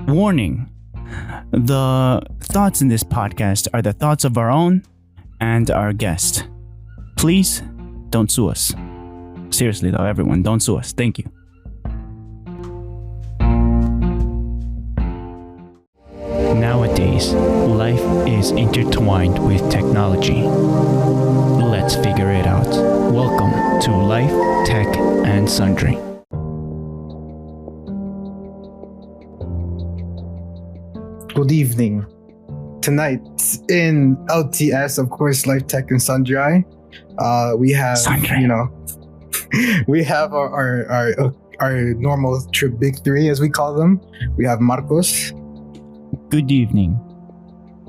Warning: the thoughts in this podcast are the thoughts of our own and our guest. Please don't sue us. Seriously though, everyone, don't sue us. Thank you. Nowadays, life is intertwined with technology. Let's figure it out. Welcome to Life, Tech, and Sundry. Good evening. Tonight in LTS, of course, Life, Tech, and Sundry. We have, Sundry. we have our normal big three, as we call them. We have Marcos. Good evening.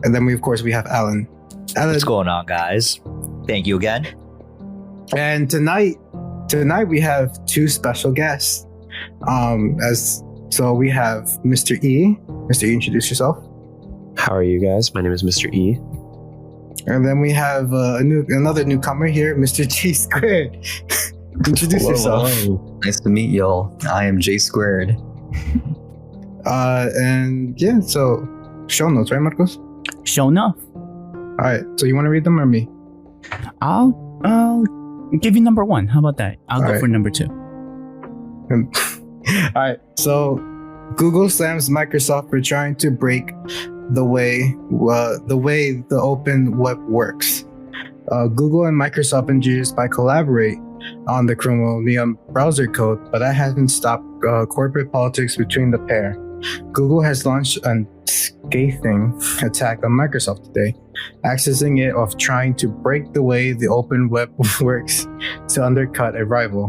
And then we have Alan. What's going on, guys? Thank you again. And tonight we have two special guests. So we have Mr. E. Mr. E, introduce yourself. How are you guys? My name is Mr. E. And then we have another newcomer here, Mr. G Squared. Introduce yourself. Hello. Nice to meet y'all. I am J Squared. And yeah, so show notes, right, Marcos? Show enough. All right. So you want to read them or me? I'll give you number one. How about that? I'll go for number two. All right. So Google slams Microsoft for trying to break the way the open web works. Google and Microsoft engineers by collaborate on the Chromium browser code, but that hasn't stopped corporate politics between the pair. Google has launched a scathing attack on Microsoft today, accusing it of trying to break the way the open web works to undercut a rival.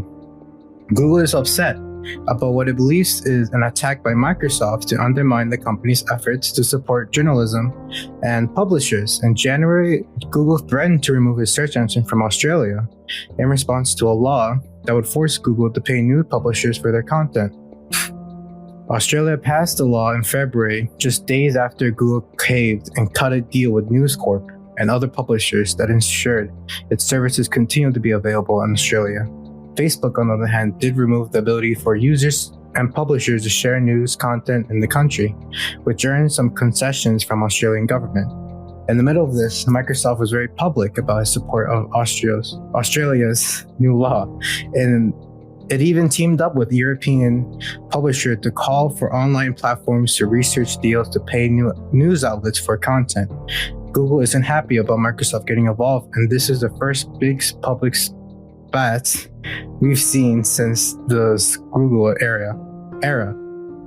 Google is upset about what it believes is an attack by Microsoft to undermine the company's efforts to support journalism and publishers. In January, Google threatened to remove its search engine from Australia in response to a law that would force Google to pay news publishers for their content. Australia passed the law in February, just days after Google caved and cut a deal with News Corp and other publishers that ensured its services continued to be available in Australia. Facebook, on the other hand, did remove the ability for users and publishers to share news content in the country, which earned some concessions from Australian government. In the middle of this, Microsoft was very public about its support of Australia's new law, and it even teamed up with European publisher to call for online platforms to research deals to pay news outlets for content. Google isn't happy about Microsoft getting involved, and this is the first big public spat we've seen since the Google era.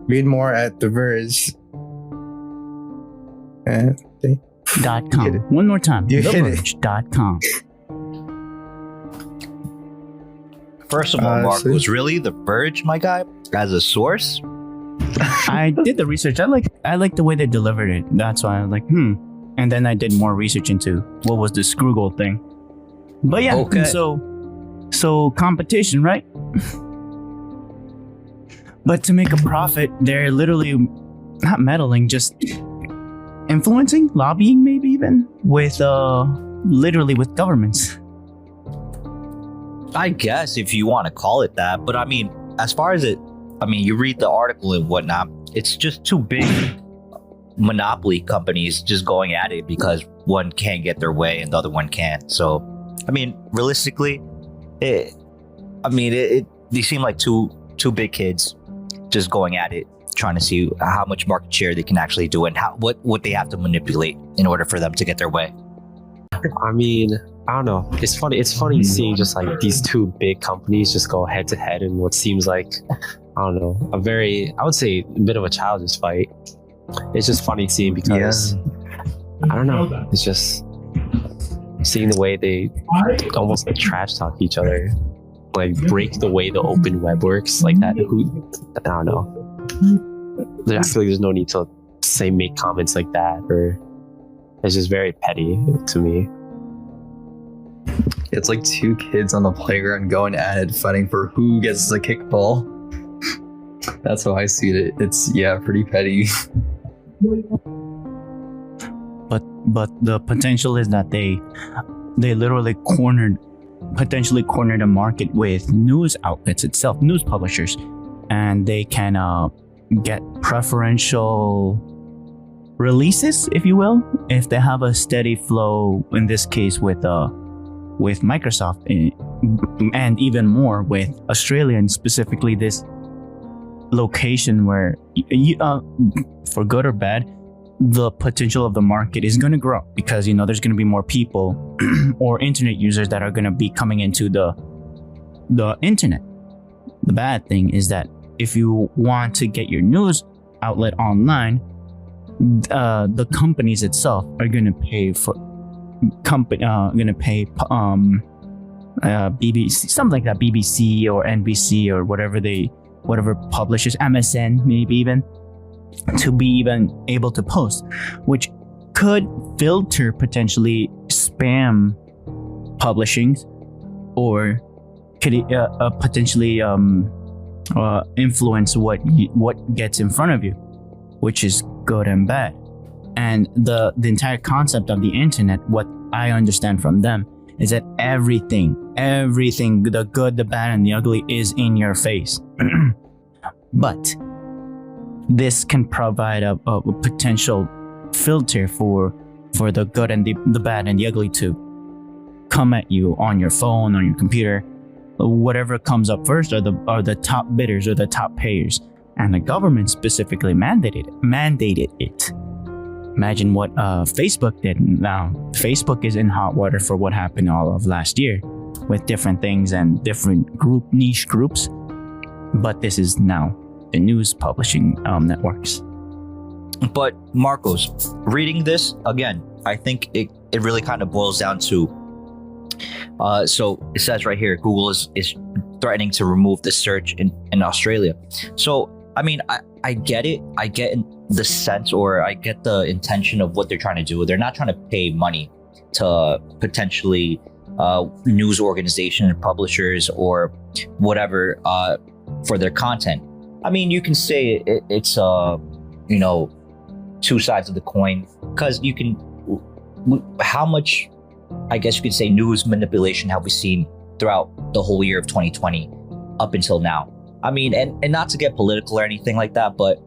Read more at The Verge. .com. One more time. TheVerge.com. First of all, Mark, was really The Verge, my guy, as a source? I did the research. I like the way they delivered it. That's why I was like, And then I did more research into what was the Scroogle thing. But yeah, okay. So competition, right? But to make a profit, they're literally not meddling, just influencing, lobbying, maybe even with literally with governments. I guess if you want to call it that, but I mean, as far as you read the article and whatnot, it's just two big monopoly companies just going at it because one can't get their way and the other one can't. So, I mean, realistically, they seem like two big kids just going at it, trying to see how much market share they can actually do and what they have to manipulate in order for them to get their way. I mean, I don't know. It's funny seeing just like these two big companies just go head to head in what seems like, I don't know, I would say a bit of a childish fight. It's just funny seeing because, I don't know, it's just seeing the way they almost like trash talk each other, like break the way the open web works like that. I don't know. I feel like there's no need to make comments like that, or it's just very petty to me. It's like two kids on the playground going at it, fighting for who gets the kickball. That's how I see it. It's pretty petty. But the potential is that they literally potentially cornered a market with news outlets itself, news publishers, and they can get preferential releases, if you will, if they have a steady flow. In this case, with Microsoft, and even more with Australia, and specifically this location where, for good or bad, the potential of the market is going to grow, because there's going to be more people or internet users that are going to be coming into the internet. The bad thing is that if you want to get your news outlet online, the companies itself are going to pay for BBC, something like that, BBC or NBC or whatever publishes, MSN maybe even, to be even able to post, which could filter potentially spam publishings, or could potentially influence what gets in front of you, which is good and bad. And the entire concept of the internet, what I understand from them, is that everything, the good, the bad, and the ugly is in your face. But this can provide a potential filter for the good and the bad and the ugly to come at you on your phone, on your computer. Whatever comes up first are the top bidders or the top payers. And the government specifically mandated it. Imagine what Facebook did. Now, Facebook is in hot water for what happened all of last year with different things and different niche groups. But this is now the news publishing networks. But Marcos, reading this again, I think it really kind of boils down to, so it says right here, Google is threatening to remove the search in Australia. So, I mean, I get it. I get the sense, or I get the intention of what they're trying to do. They're not trying to pay money to potentially news organizations, publishers, or whatever for their content. I mean, you can say it's two sides of the coin, because you can, how much, I guess you could say, news manipulation have we seen throughout the whole year of 2020 up until now? I mean, and not to get political or anything like that, but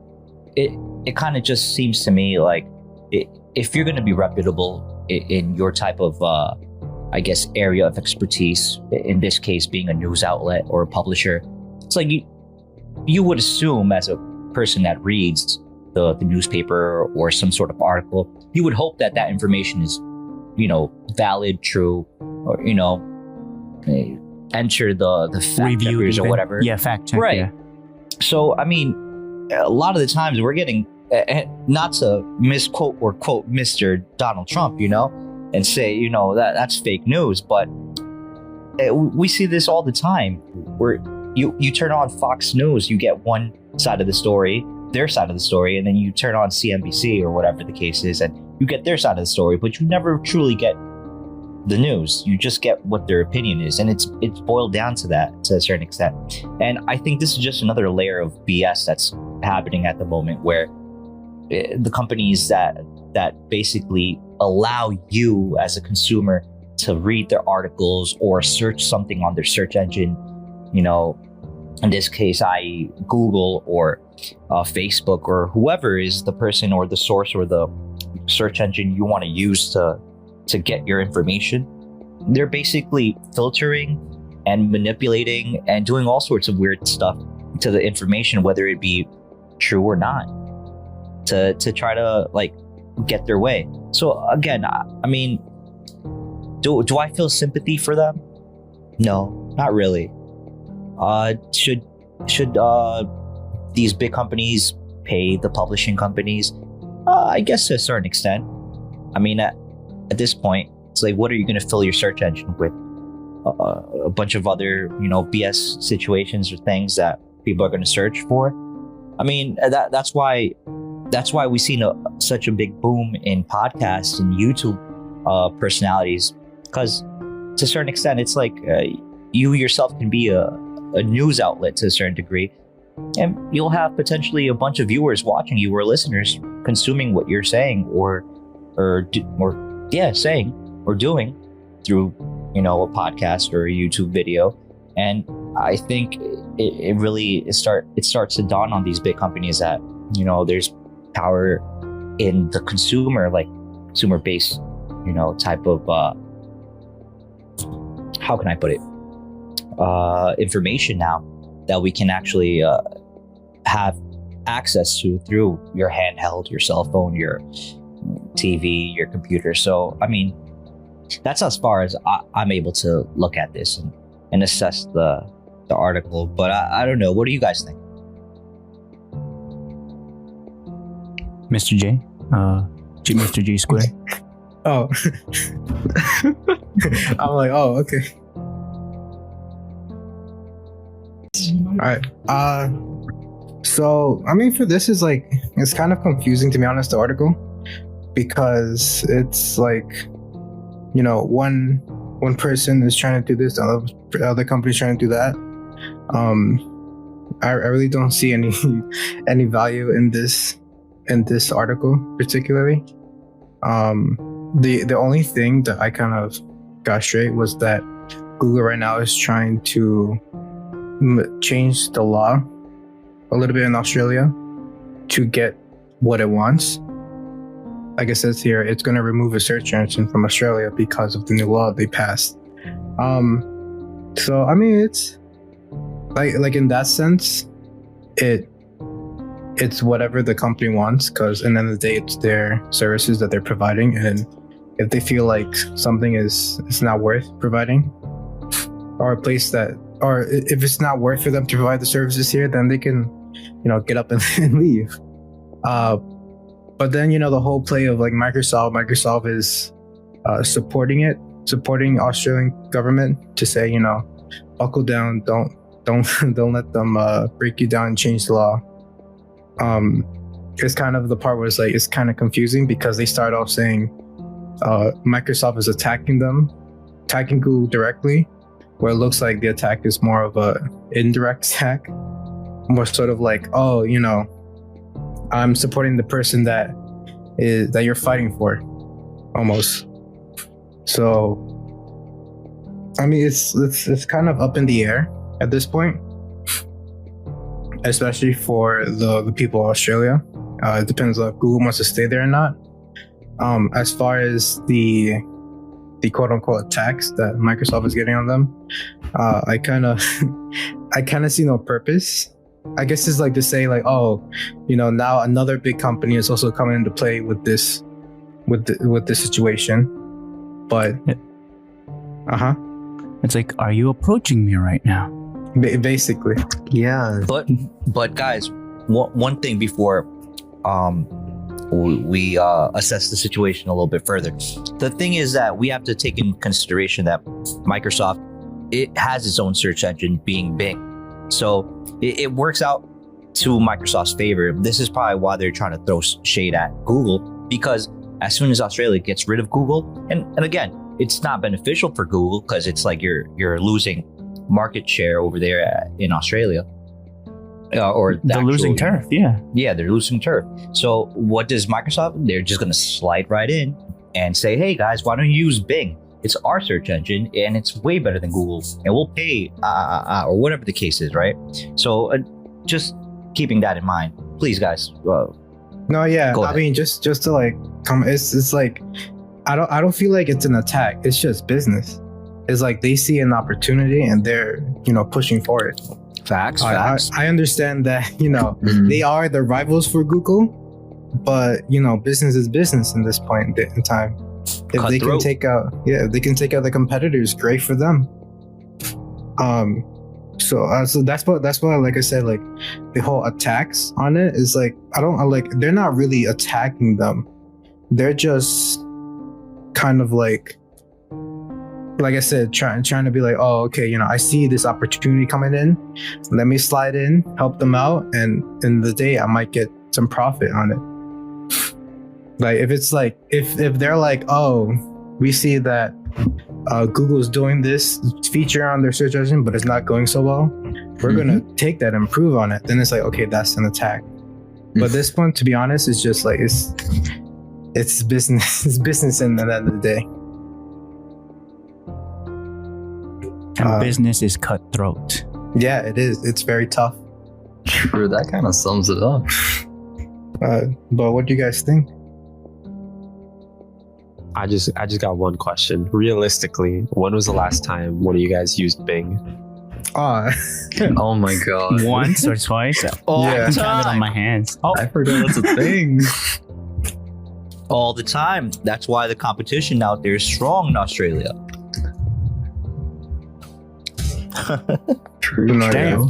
it kind of just seems to me like if you're going to be reputable in your type of, I guess, area of expertise, in this case being a news outlet or a publisher, it's like you would assume, as a person that reads the newspaper or some sort of article, you would hope that information is, valid, true, or, enter the fact checkers or whatever. Yeah, fact check. Right. Yeah. So, I mean, a lot of the times we're getting, not to misquote or quote Mr. Donald Trump, and say, that's fake news, but we see this all the time, where you turn on Fox News, you get one side of the story, their side of the story, and then you turn on CNBC or whatever the case is, and you get their side of the story, but you never truly get the news. You just get what their opinion is, and it's boiled down to that to a certain extent. And I think this is just another layer of BS that's happening at the moment, where the companies that basically allow you as a consumer to read their articles or search something on their search engine, in this case, i.e. Google or Facebook, or whoever is the person or the source or the search engine you want to use to get your information. They're basically filtering and manipulating and doing all sorts of weird stuff to the information, whether it be true or not, to try to get their way. So again, I mean, do I feel sympathy for them? No, not really. Should these big companies pay the publishing companies? I guess to a certain extent. I mean, at this point, it's like, what are you going to fill your search engine with? A bunch of other, BS situations or things that people are going to search for. I mean, that's why we've seen such a big boom in podcasts and YouTube personalities, because to a certain extent, it's like you yourself can be a news outlet to a certain degree, and you'll have potentially a bunch of viewers watching you, or listeners consuming what you're saying saying or doing through, a podcast or a YouTube video. And I think it really it starts to dawn on these big companies that, you know, there's power in the consumer, like consumer based, you know, type of how can I put it, information now that we can actually have access to through your handheld, your cell phone, your TV, your computer. So I mean, that's as far as I'm able to look at this and assess the article. But I don't know, what do you guys think? Mr. J, Mr. G Square. Oh, I'm like, oh, okay. All right. So I mean, for this is like, it's kind of confusing, to be honest, the article, because it's like, you know, one person is trying to do this, the other company's trying to do that. I really don't see any value in this article particularly. The only thing that I kind of got straight was that Google right now is trying to change the law a little bit in Australia to get what it wants. Like it says here, it's going to remove a search engine from Australia because of the new law they passed. So I mean, it's like in that sense, it's whatever the company wants, because at the end of the day, it's their services that they're providing, and if they feel like something is not worth providing, or a place that, or if it's not worth for them to provide the services here, then they can, you know, get up and leave. But then, you know, the whole play of like Microsoft is supporting Australian government to say, you know, buckle down, don't let them break you down and change the law. It's kind of the part where it's like, it's kind of confusing, because they start off saying Microsoft is attacking Google directly, where it looks like the attack is more of a indirect attack, more sort of like, oh, you know, I'm supporting the person that you're fighting for, almost. So I mean, it's kind of up in the air at this point, especially for the people of Australia. It depends on if Google wants to stay there or not. As far as the quote unquote attacks that Microsoft is getting on them, I kind of see no purpose. I guess it's like to say like, oh, you know, now another big company is also coming into play with this situation. But It's like, are you approaching me right now? Basically. Yeah. But guys, one thing before we assess the situation a little bit further. The thing is that we have to take in consideration that Microsoft, it has its own search engine, being Bing. So it works out to Microsoft's favor. This is probably why they're trying to throw shade at Google, because as soon as Australia gets rid of Google, and again, it's not beneficial for Google, because it's like you're losing market share over there in Australia. Or they're losing turf, yeah. Yeah, they're losing turf. So what does Microsoft? They're just going to slide right in and say, hey guys, why don't you use Bing? It's our search engine and it's way better than Google, and we'll pay or whatever the case is, right? So just keeping that in mind, please guys. No, yeah. I mean, just to like come, it's like, I don't feel like it's an attack. It's just business. It's like they see an opportunity and they're, you know, pushing for it. Facts. I understand that, you know, they are the rivals for Google, but you know, business is business in this point in time. If they can take out the competitors, great for them. So that's why, like I said, like the whole attacks on it is like, they're not really attacking them. They're just kind of like I said, trying to be like, oh, okay, you know, I see this opportunity coming in. Let me slide in, help them out, and in the day I might get some profit on it. Like if it's like if they're like, oh, we see that Google's doing this feature on their search engine, but it's not going so well, we're gonna take that and improve on it. Then it's like, okay, that's an attack. But this one, to be honest, is just like it's business. It's business in the end of the day. And business is cutthroat. Yeah, it is. It's very tough. True, that kind of sums it up. But what do you guys think? I just got one question. Realistically, when was the last time one of you guys used Bing? Oh my god. Once or twice. All Yeah. I the can count it on time. my hands. Oh, I forgot that's a thing. All the time. That's why the competition out there is strong in Australia. True. No, Damn.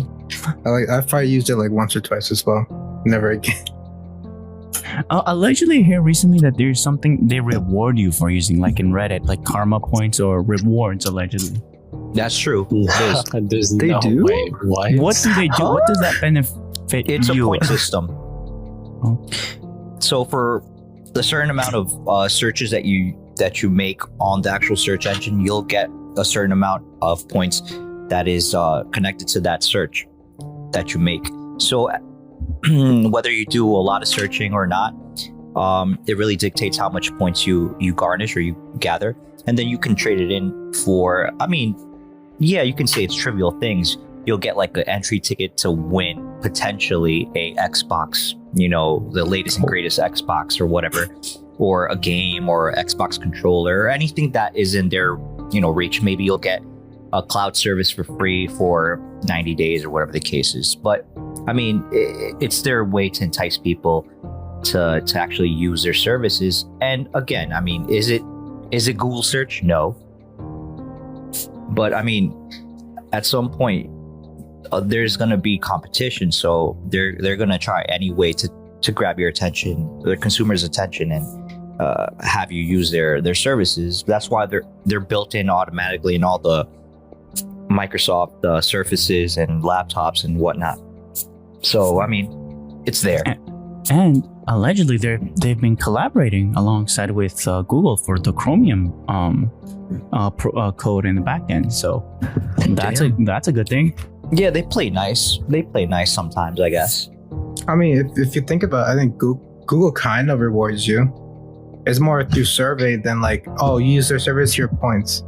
I've probably used it like once or twice as well. Never again. allegedly, I hear recently that there's something they reward you for using, like in Reddit, like karma points or rewards. Allegedly, That's true. There's They no do? way. What? what do they do? What does that benefit It's a you? point system. Oh. So for the certain amount of searches that you make on the actual search engine, you'll get a certain amount of points that is connected to that search that you make. So whether you do a lot of searching or not, it really dictates how much points you garnish or you gather, and then you can trade it in for. I mean, yeah, you can say it's trivial things. You'll get like an entry ticket to win potentially a Xbox, the latest and greatest Xbox or whatever, or a game or Xbox controller or anything that is in their, reach. Maybe you'll get a cloud service for free for 90 days or whatever the case is. But I mean, it's their way to entice people to actually use their services. And again, I mean, is it Google search? No. But I mean, at some point, there's going to be competition, so they're going to try any way to grab your attention, the consumer's attention, and have you use their services. That's why they're built in automatically in all the Microsoft Surfaces and laptops and whatnot. So I mean, it's there. And allegedly, they've been collaborating alongside with Google for the Chromium code in the backend. So that's a good thing. Yeah, they play nice. They play nice sometimes, I guess. I mean, if you think about it, I think Google kind of rewards you. It's more through survey than like, oh, you use their service, your points.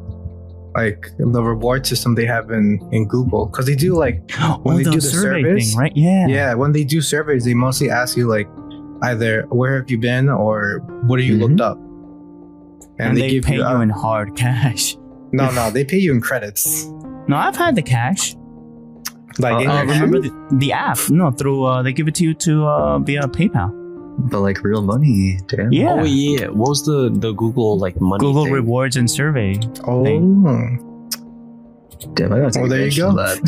Like the reward system they have in Google. Because they do like, when they do the surveys, thing, right? Yeah. yeah, when they do surveys, they mostly ask you like either where have you been or what have you looked up. And they give pay you you in hard cash. No, they pay you in credits. No, I've had the cash. Like in your Remember phone? the app? No, through they give it to you via PayPal. But like real money, damn. Yeah. Oh yeah. What was the Google like money? Google thing? rewards and survey. Oh, Damn, I gotta take Well, there you advantage go. of that.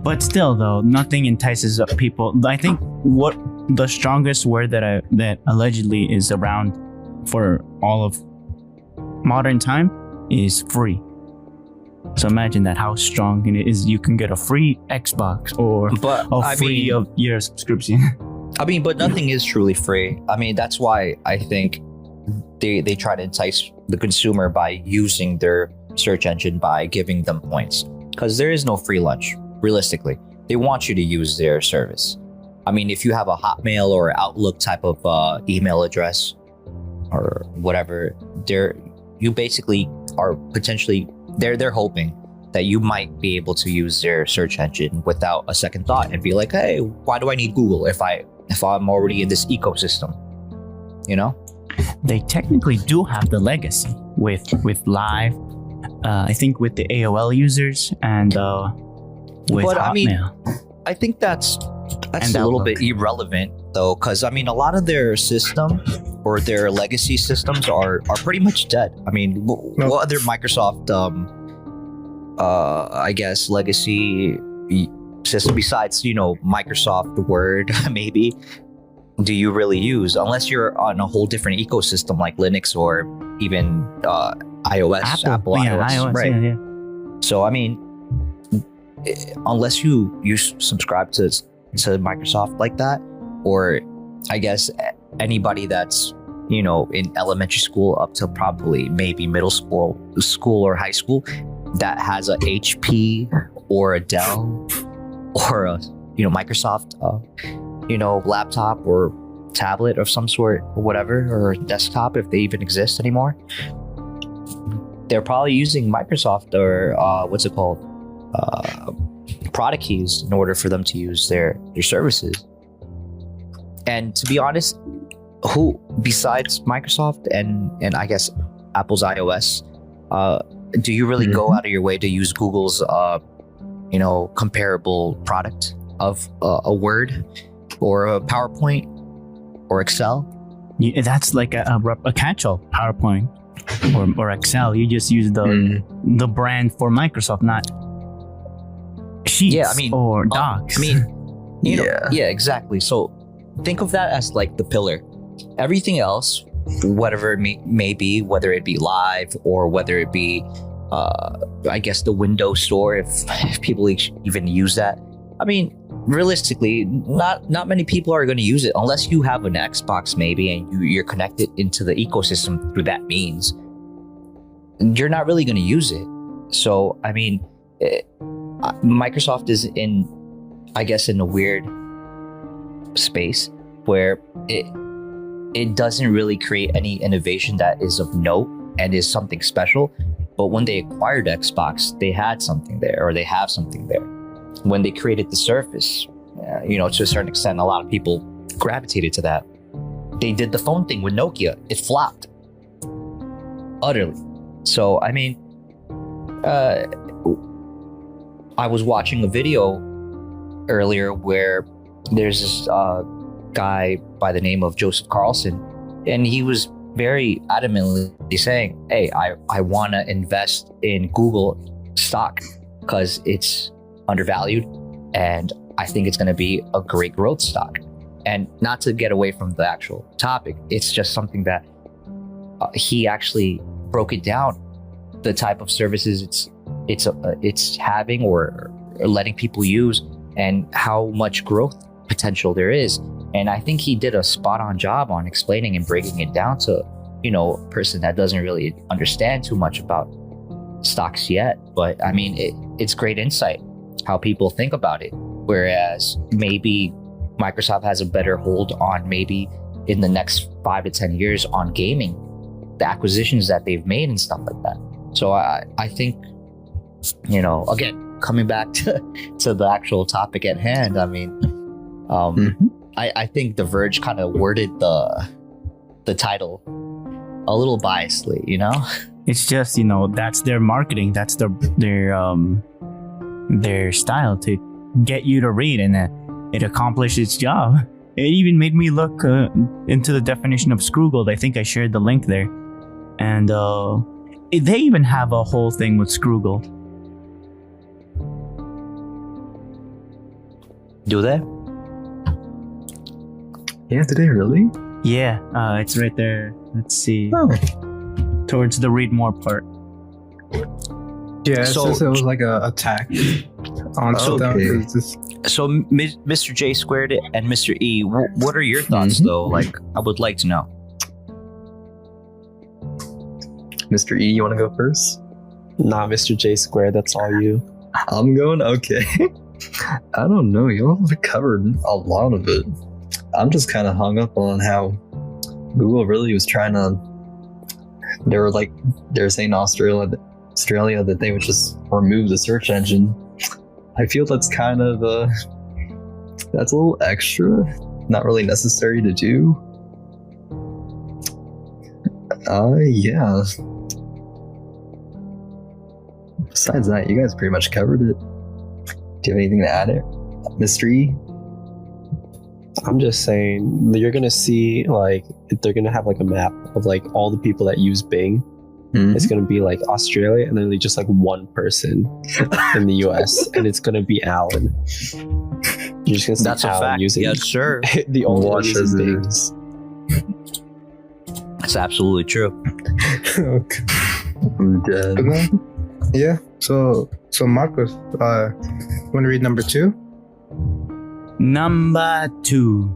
But still, though, nothing entices up people. I think what the strongest word that allegedly is around for all of modern time is free. So imagine that, how strong it is. You can get a free Xbox or But a free of year subscription. I mean, but nothing is truly free. I mean, that's why I think they try to entice the consumer by using their search engine by giving them points, because there is no free lunch. Realistically, they want you to use their service. I mean, if you have a Hotmail or Outlook type of email address or whatever, you basically are potentially they're hoping that you might be able to use their search engine without a second thought and be like, hey, why do I need Google if I'm already in this ecosystem? They technically do have the legacy with Live. I think with the AOL users and with But, I mean, Hotmail. I think that's And a little Outlook. bit irrelevant though, because I mean, a lot of their system or their legacy systems are pretty much dead. I mean, what other Microsoft, I guess, legacy system besides Microsoft Word maybe do you really use, unless you're on a whole different ecosystem like Linux or even iOS, Apple iOS, right? Yeah. So I mean, unless you subscribe to Microsoft like that, or I guess anybody that's in elementary school up to probably maybe middle school or high school that has a HP or a Dell or a Microsoft laptop or tablet of some sort or whatever, or desktop if they even exist anymore, they're probably using Microsoft or what's it called, product keys in order for them to use their services. And to be honest, who besides Microsoft and I guess Apple's iOS, do you really go out of your way to use Google's comparable product of a Word or a PowerPoint or Excel? Yeah, that's like a catch-all, PowerPoint or Excel. You just use the brand for Microsoft, not Sheets or Docs. Yeah, exactly. So think of that as like the pillar. Everything else, whatever it may be, whether it be Live or whether it be, I guess, the Windows Store, if people even use that. I mean, realistically, not many people are going to use it unless you have an Xbox maybe and you're connected into the ecosystem through that means. You're not really going to use it. So, I mean, Microsoft is in a weird space where it doesn't really create any innovation that is of note and is something special. But when they acquired Xbox, they had something there, or they have something there. When they created the Surface, to a certain extent, a lot of people gravitated to that. They did the phone thing with Nokia. It flopped utterly. So, I mean, I was watching a video earlier where there's this guy by the name of Joseph Carlson, and he was very adamantly saying, hey, I want to invest in Google stock because it's undervalued and I think it's going to be a great growth stock. And not to get away from the actual topic, it's just something that he actually broke it down, the type of services it's having or letting people use and how much growth potential there is. And I think he did a spot on job on explaining and breaking it down to, a person that doesn't really understand too much about stocks yet. But I mean, it's great insight how people think about it. Whereas maybe Microsoft has a better hold on maybe in the next 5 to 10 years on gaming, the acquisitions that they've made and stuff like that. So I think, again, coming back to the actual topic at hand, I mean, I think The Verge kind of worded the title a little biasedly, It's just, that's their marketing. That's their style to get you to read, and it accomplished its job. It even made me look into the definition of Scroogled. I think I shared the link there. And they even have a whole thing with Scroogled. Do they? Yeah, did they really? Yeah, it's right there. Let's see. Oh. Towards the read more part. Yeah, it says it was like a attack on them. So Mr. J Squared and Mr. E, what are your thoughts though? Like, I would like to know. Mr. E, you want to go first? Nah, Mr. J Squared, that's all you. I'm going? Okay. I don't know. You all have covered a lot of it. I'm just kind of hung up on how Google really was trying to. They're saying Australia that they would just remove the search engine. I feel that's kind of that's a little extra, not really necessary to do. Yeah. Besides that, you guys pretty much covered it. Do you have anything to add it, Mystery? I'm just saying, you're gonna see they're gonna have a map of all the people that use Bing. It's gonna be Australia, and then just one person in the US, and it's gonna be Alan. You're just gonna see That's Alan a fact. using Yes, sir. the only one using Bing. That's absolutely true. Okay. I'm dead. Yeah. So Marcos, want to read number 2? Number 2.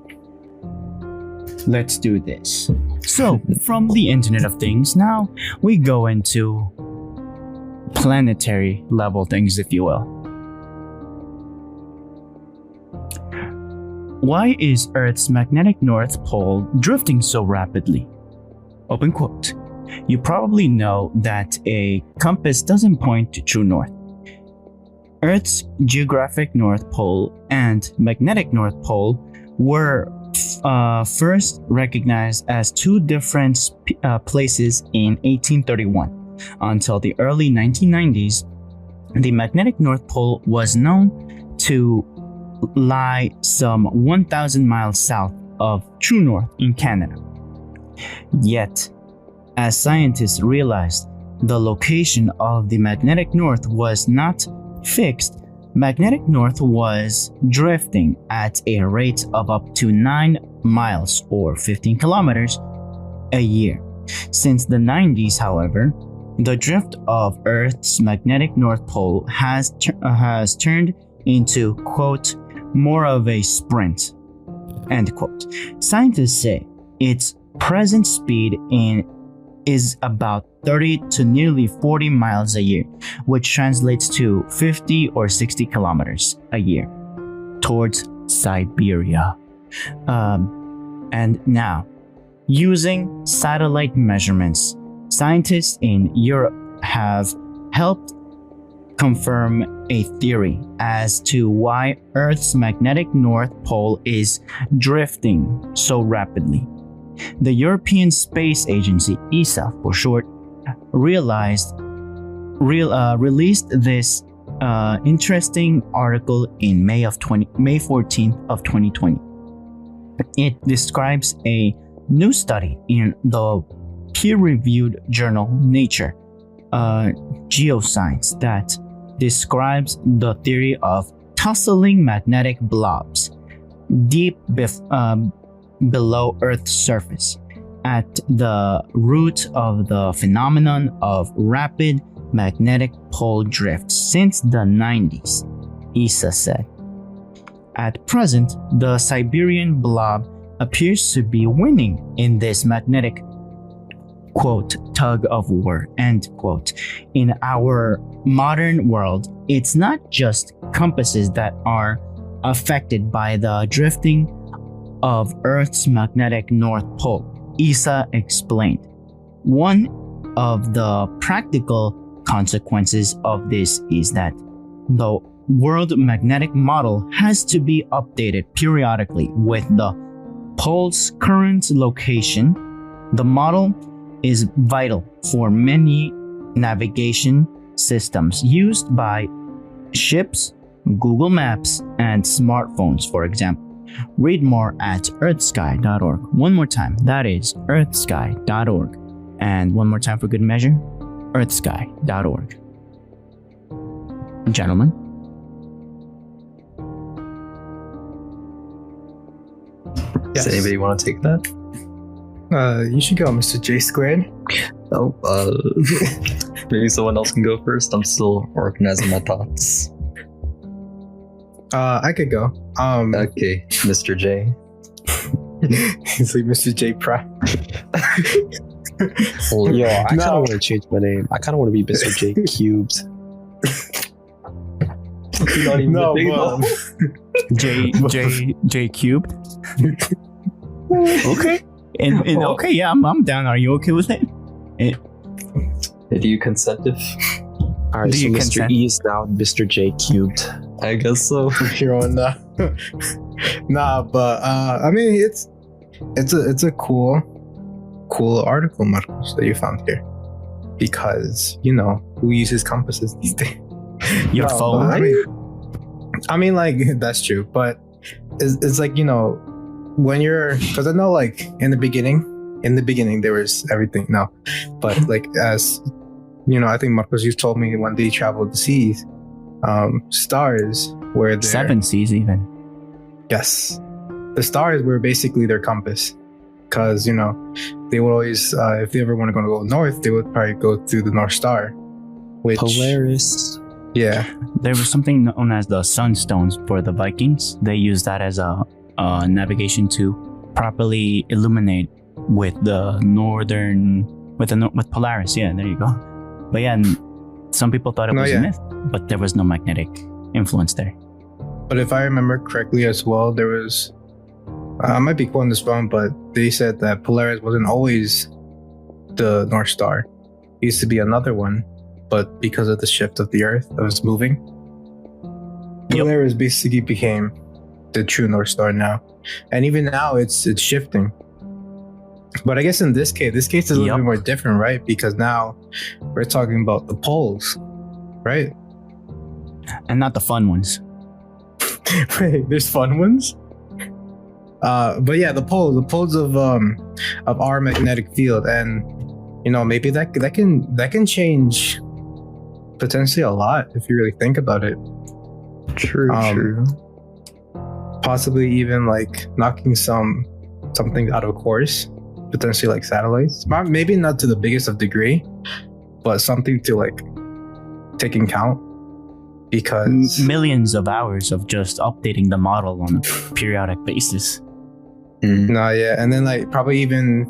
Let's do this. So, from the Internet of Things, now we go into planetary level things, if you will. Why is Earth's magnetic North Pole drifting so rapidly? Open quote. You probably know that a compass doesn't point to true north. Earth's geographic North Pole and magnetic North Pole were first recognized as two different places in 1831. Until the early 1990s, the magnetic North Pole was known to lie some 1,000 miles south of true north in Canada. Yet, as scientists realized the location of the magnetic north was not fixed, magnetic north was drifting at a rate of up to 9 miles or 15 kilometers a year. Since the 90s, however, the drift of Earth's magnetic North Pole has turned into, quote, more of a sprint, end quote. Scientists say its present speed is about 30 to nearly 40 miles a year, which translates to 50 or 60 kilometers a year towards Siberia. And now, using satellite measurements, scientists in Europe have helped confirm a theory as to why Earth's magnetic North Pole is drifting so rapidly. The European Space Agency, ESA for short, released this interesting article in May 14th of 2020. It describes a new study in the peer-reviewed journal Nature Geoscience that describes the theory of tussling magnetic blobs deep below Earth's surface at the root of the phenomenon of rapid magnetic pole drift since the 90s, ESA said. At present, the Siberian blob appears to be winning in this magnetic, quote, tug of war, end quote. In our modern world, it's not just compasses that are affected by the drifting of Earth's magnetic North Pole, ESA explained. One of the practical consequences of this is that the world magnetic model has to be updated periodically with the pole's current location. The model is vital for many navigation systems used by ships, Google Maps, and smartphones, for example. Read more at earthsky.org. One more time, that is earthsky.org. And one more time for good measure, earthsky.org. Gentlemen. Does anybody want to take that? You should go, Mr. J Squared. Oh, maybe someone else can go first. I'm still organizing my thoughts. I could go. Okay, Mr. J. He's like Mr. J Prime. Yo, I kind of want to change my name. I kind of want to be Mr. J Cubed. You're not even No, big Mom. J cubed. Okay. And okay, yeah, I'm down. Are you okay with it? Do you consentive? All right, Do so you Mr. consent? E is now Mr. J Cubed. I guess so. You're on nah, but I mean it's a cool article, Marcos, that you found here, because who uses compasses these days? Your No, phone. but I mean, like that's true, but it's like when you're, because I know like in the beginning there was everything. No, but like as I think Marcos, you told me when they traveled the seas, stars were their, 7 seas even. Yes, the stars were basically their compass, because they would always, if they ever want to go north, they would probably go through the North Star, which Polaris. yeah, There was something known as the sunstones for the Vikings. They used that as a navigation to properly illuminate with the with Polaris. Yeah, there you go. But yeah, and some people thought it was a myth, but there was no magnetic influence there. But if I remember correctly as well, there was, I might be quoting this wrong, but they said that Polaris wasn't always the North Star. It used to be another one, but because of the shift of the Earth that was moving, Polaris basically became the true North Star now, and even now it's shifting. But I guess in this case is a little bit more different, right? Because now we're talking about the poles, right? And not the fun ones. Wait, there's fun ones. But yeah, the poles of our magnetic field, and maybe that can change potentially a lot if you really think about it. True. Possibly even like knocking something out of course, potentially like satellites. Maybe not to the biggest of degree, but something to like take in count, because millions of hours of just updating the model on a periodic basis. No, yeah, and then like probably even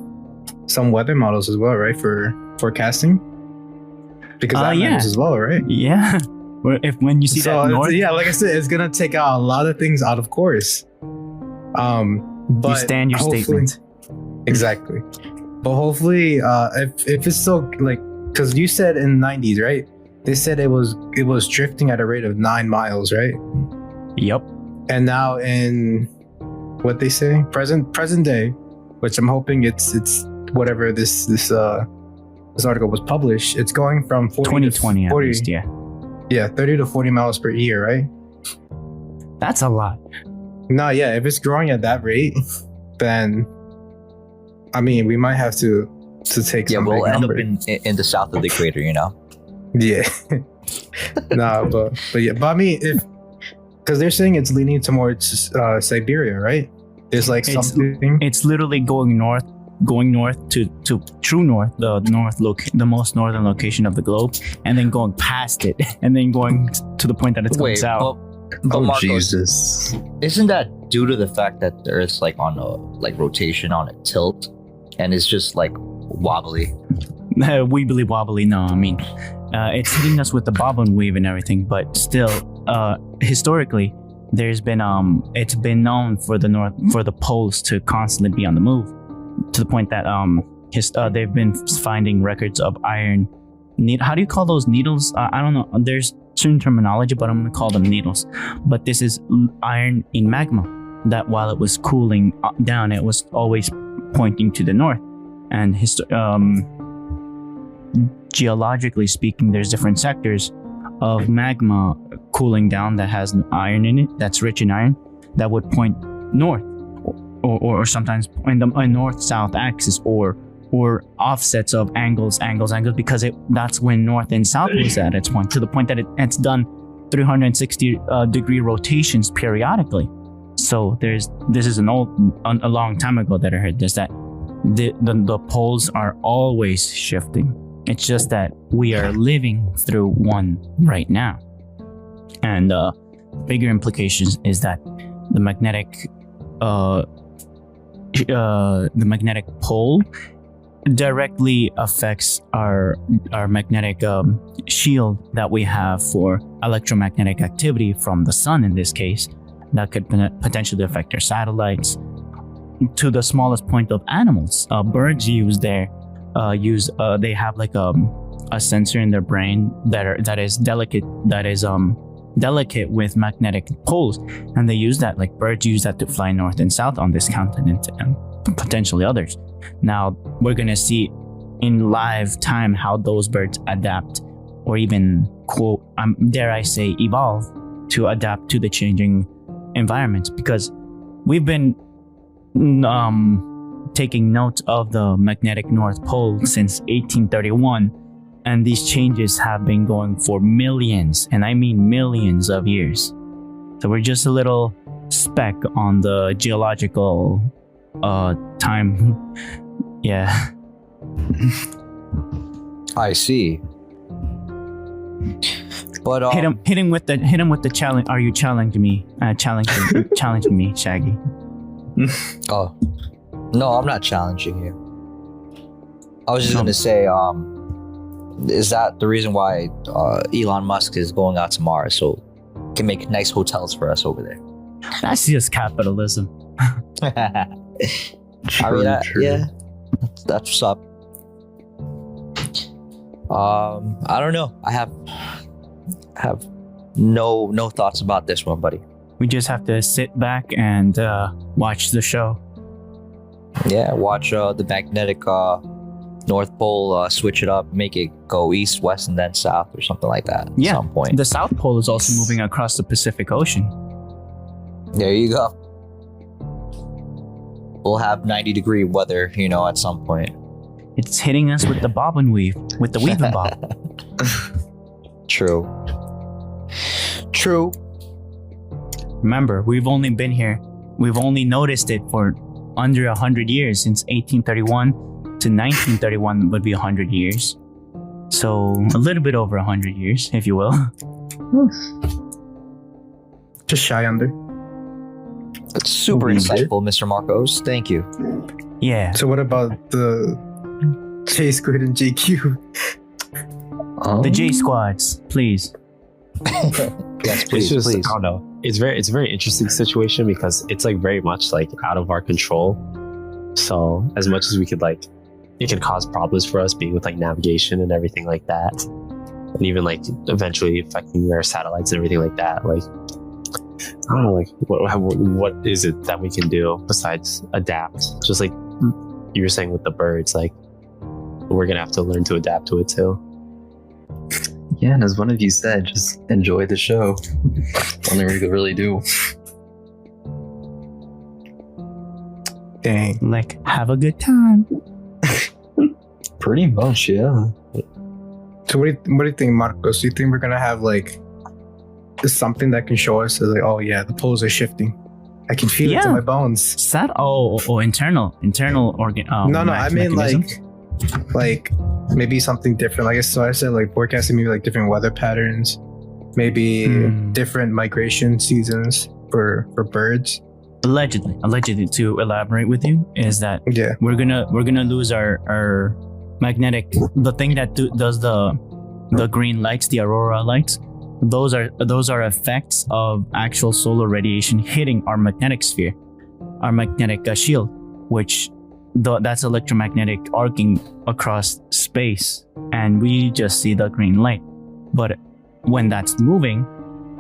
some weather models as well, right, for forecasting, because that matters as well, right? Yeah. When you see that north, yeah, like I said, it's gonna take out a lot of things out of course. But you stand your statement. Exactly. But hopefully, if it's still like, because you said in the 90s, right? They said it was drifting at a rate of 9 miles, right? Yep. And now in what they say, present day, which I'm hoping it's whatever this article was published, it's going from 2020 at least, yeah. Yeah, 30 to 40 miles per year, right? That's a lot. No, yeah, if it's growing at that rate, then I mean, we might have to take some we'll big end number. up in the south of the equator, Yeah. Nah, but I mean, because they're saying it's leaning towards Siberia, right? There's like something. It's literally going north to true north, the most northern location of the globe, and then going past it, and then going to the point that it's going south. But Marcos, Jesus! Isn't that due to the fact that the Earth's like on a rotation, on a tilt, and it's just like wobbly? Weebly wobbly. No, I mean, it's hitting us with the bobbin weave and everything, but still, historically, there's been it's been known for the poles to constantly be on the move, to the point that they've been finding records of iron. How do you call those needles? I don't know. There's certain terminology, but I'm going to call them needles. But this is iron in magma that while it was cooling down, it was always pointing to the north. And geologically speaking, there's different sectors of magma cooling down that has iron in it, that's rich in iron, that would point north, or sometimes in the north-south axis, or offsets of angles, because that's when north and south was at its point, to the point that it's done 360 degree rotations periodically. So this is a long time ago that I heard this, that the poles are always shifting. It's just that we are living through one right now. And bigger implications is that the magnetic pole directly affects our magnetic shield that we have for electromagnetic activity from the sun, in this case, that could potentially affect our satellites, to the smallest point of animals. Birds they have like a sensor in their brain that is delicate with magnetic poles, and they use that, like birds use that to fly north and south on this continent, and potentially others. Now we're gonna see in live time how those birds adapt, or even quote, dare I say, evolve to adapt to the changing environment, because we've been taking note of the magnetic North Pole since 1831, and these changes have been going for millions, and I mean millions of years. So we're just a little speck on the geological time. Yeah. I see. But hit him with the challenge. Are you challenging me? Challenging me, Shaggy. Oh, no, I'm not challenging you. I was just gonna say, is that the reason why Elon Musk is going out to Mars, so he can make nice hotels for us over there? That's just capitalism. I mean, yeah, that's what's up. I don't know. I have No thoughts about this one, buddy. We just have to sit back and watch the show. Yeah, watch the magnetic North Pole switch it up, make it go east, west, and then south, or something like that. At some point. The South Pole is also moving across the Pacific Ocean. There you go. We'll have 90-degree weather, at some point. It's hitting us with the bob and weave, with the weave and bob. True. Remember, we've only been here. We've only noticed it for under 100 years. Since 1831 to 1931 would be 100 years. So a little bit over 100 years, if you will. Just shy under. That's super insightful, Mr. Marcos. Thank you. Yeah. So what about the J Squid and JQ? The J Squads, please. Yes, please. It's just, please. I don't know. It's a very interesting situation because it's like very much like out of our control. So as much as we could like, it can cause problems for us being with like navigation and everything like that, and even like eventually affecting our satellites and everything like that. Like, I don't know, like what is it that we can do besides adapt? Just like you were saying with the birds, like we're gonna have to learn to adapt to it too. Yeah, and as one of you said, just enjoy the show. Only we could really do. Dang. Like, have a good time. Pretty much, yeah. So what do you think, Marcos? Do you think we're gonna have like something that can show us like, oh yeah, the poles are shifting? I can feel it in my bones. Sat? Oh, internal organ. No, I mean mechanisms? like maybe something different. Like so I said, like forecasting maybe like different weather patterns, maybe different migration seasons for birds. Allegedly, to elaborate with you, is that we're gonna lose our magnetic, the thing that does the green lights, the aurora lights. Those are effects of actual solar radiation hitting our magnetic sphere, our magnetic shield, which that's electromagnetic arcing across space, and we just see the green light. But when that's moving,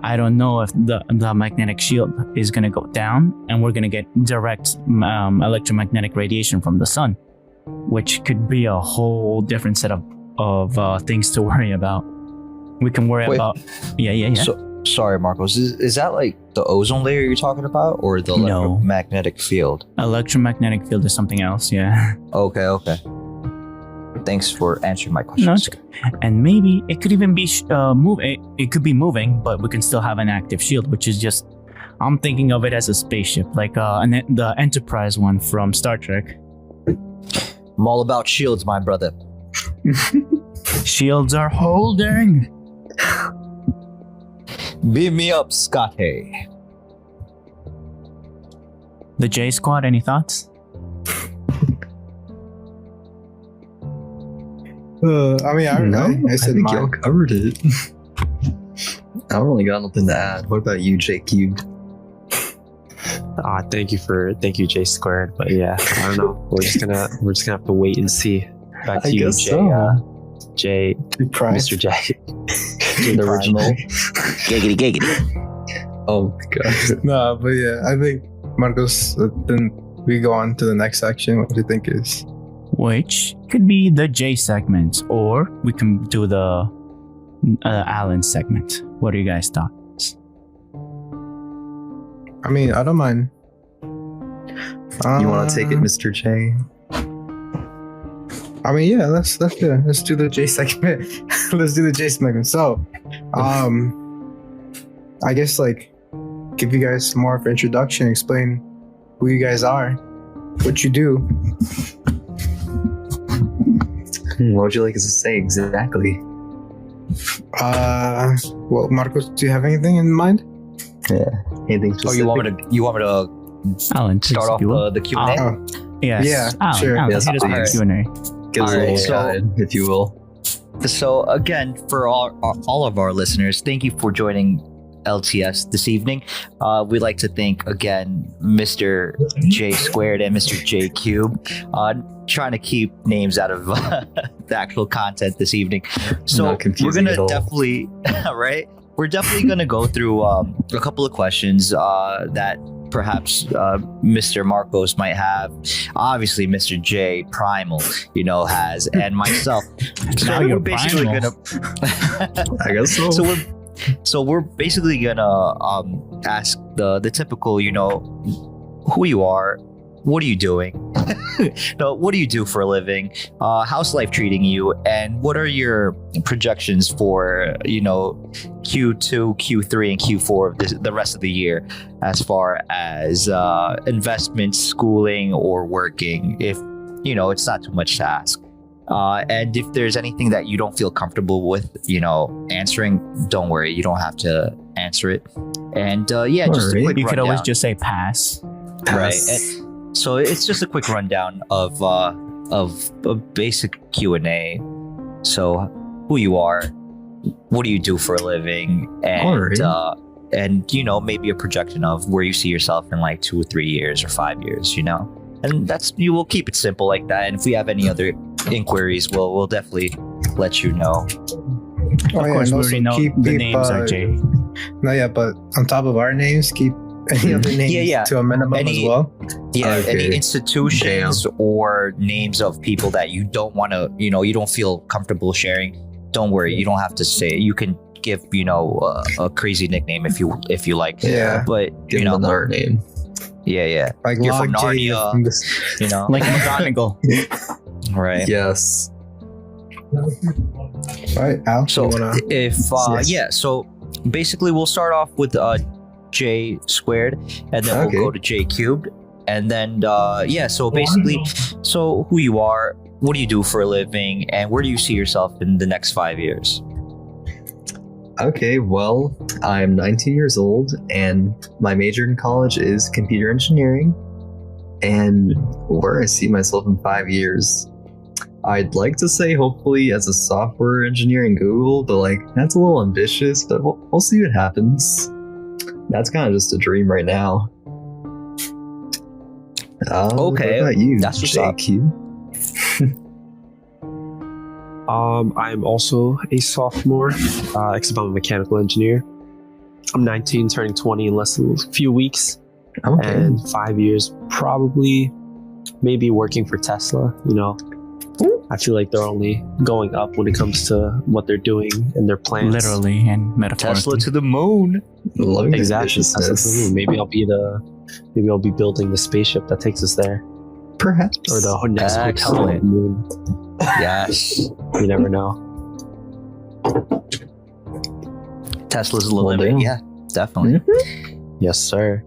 I don't know if the magnetic shield is going to go down and we're going to get direct electromagnetic radiation from the sun, which could be a whole different set of things to worry about. We can worry about... Yeah. So, sorry, Marcos. Is that like the ozone layer you're talking about, or the electromagnetic field? Electromagnetic field is something else, yeah. Okay. Thanks for answering my question. No, it's good. And maybe it could even be it could be moving, but we can still have an active shield, which is just... I'm thinking of it as a spaceship, like the Enterprise one from Star Trek. I'm all about shields, my brother. Shields are holding. Beam me up, Scotty. The J Squad, any thoughts? I mean, I said think mine. y'all covered it. I don't really got nothing to add. What about you, J Cubed? Thank you, J Squared. But yeah, I don't know. We're just gonna have to wait and see. Back to I you, guess Jay. so. Jay, Mr. J. The original. Giggity. Oh my god. No, but yeah, I think Marcos. Then we go on to the next section. What do you think is? Which could be the J segment, or we can do the Alan segment. What are you guys' thoughts? I mean, I don't mind. You want to take it, Mr. J? I mean, yeah, let's do it. Let's do the J segment. Let's do the J segment. So, I guess like give you guys more of an introduction, explain who you guys are, what you do. What would you like us to say exactly? Well, Marcos, do you have anything in mind? Yeah. Anything specific? Oh, you want me to Alan, start off the Q&A? Oh, Yes. yeah, Alan, sure. Alan, Yes, hit us with please. the Q&A. Give us a Alright, little so- guide, if you will. So again, for all of our listeners, thank you for joining LTS this evening. We'd like to thank again Mr. J Squared and Mr. J Cube. Trying to keep names out of the actual content this evening. So Not we're confusing gonna at all. definitely right. we're definitely going to go through a couple of questions that perhaps Mr. Marcos might have. Obviously, Mr. J Primal, has, and myself. Now So you're we're basically primal. gonna. I guess so. So we're basically gonna ask the typical, who you are, what are you doing, no, what do you do for a living, how's life treating you, and what are your projections for Q2, Q3, and Q4 of the rest of the year, as far as investments, schooling, or working, if it's not too much to ask. And if there's anything that you don't feel comfortable with, answering, don't worry, you don't have to answer it. And just a Alright. quick You could always rundown, just say pass. right? Pass. And so it's just a quick rundown of a basic Q&A. So who you are, what do you do for a living, and Alright. and maybe a projection of where you see yourself in like 2 or 3 years or 5 years, and you will keep it simple like that. And if we have any other inquiries, we'll definitely let you know. Oh, Of yeah, course, and we also already know keep the names are Jay. No, yeah, but on top of our names, keep any other names yeah. to a minimum Any- as well. Yeah, Okay. any institutions or names of people that you don't want to, you don't feel comfortable sharing, don't worry, you don't have to say it. You can give, a crazy nickname if you like. Yeah. But, Give them another name. yeah. Like You're from Log J, Narnia. from this- Like McGonagall. Right. Yes. All right, Al. So you wanna... if Yes. so basically we'll start off with J squared, and then Okay. we'll go to J cubed, and then so basically, so who you are, what do you do for a living, and where do you see yourself in the next 5 years? Okay, well, I'm 19 years old, and my major in college is computer engineering. And where I see myself in 5 years, I'd like to say hopefully as a software engineer in Google, but that's a little ambitious, but we'll see what happens. That's kind of just a dream right now. Okay, what about you, that's what's up. JQ? I'm also a sophomore, except I'm a mechanical engineer. I'm 19, turning 20 in less than a few weeks, Okay. and 5 years probably, maybe working for Tesla. I feel like they're only going up when it comes to what they're doing and their plans. Literally and metaphorically. Tesla to the moon. Loving the Exactly. Tesla to the ambitiousness. moon. Maybe I'll be building the spaceship that takes us there, Perhaps. or the next hotel on Excellent. the moon. Yes, You never know. Tesla's the Well, limit. damn. Yeah, definitely. Yes, sir.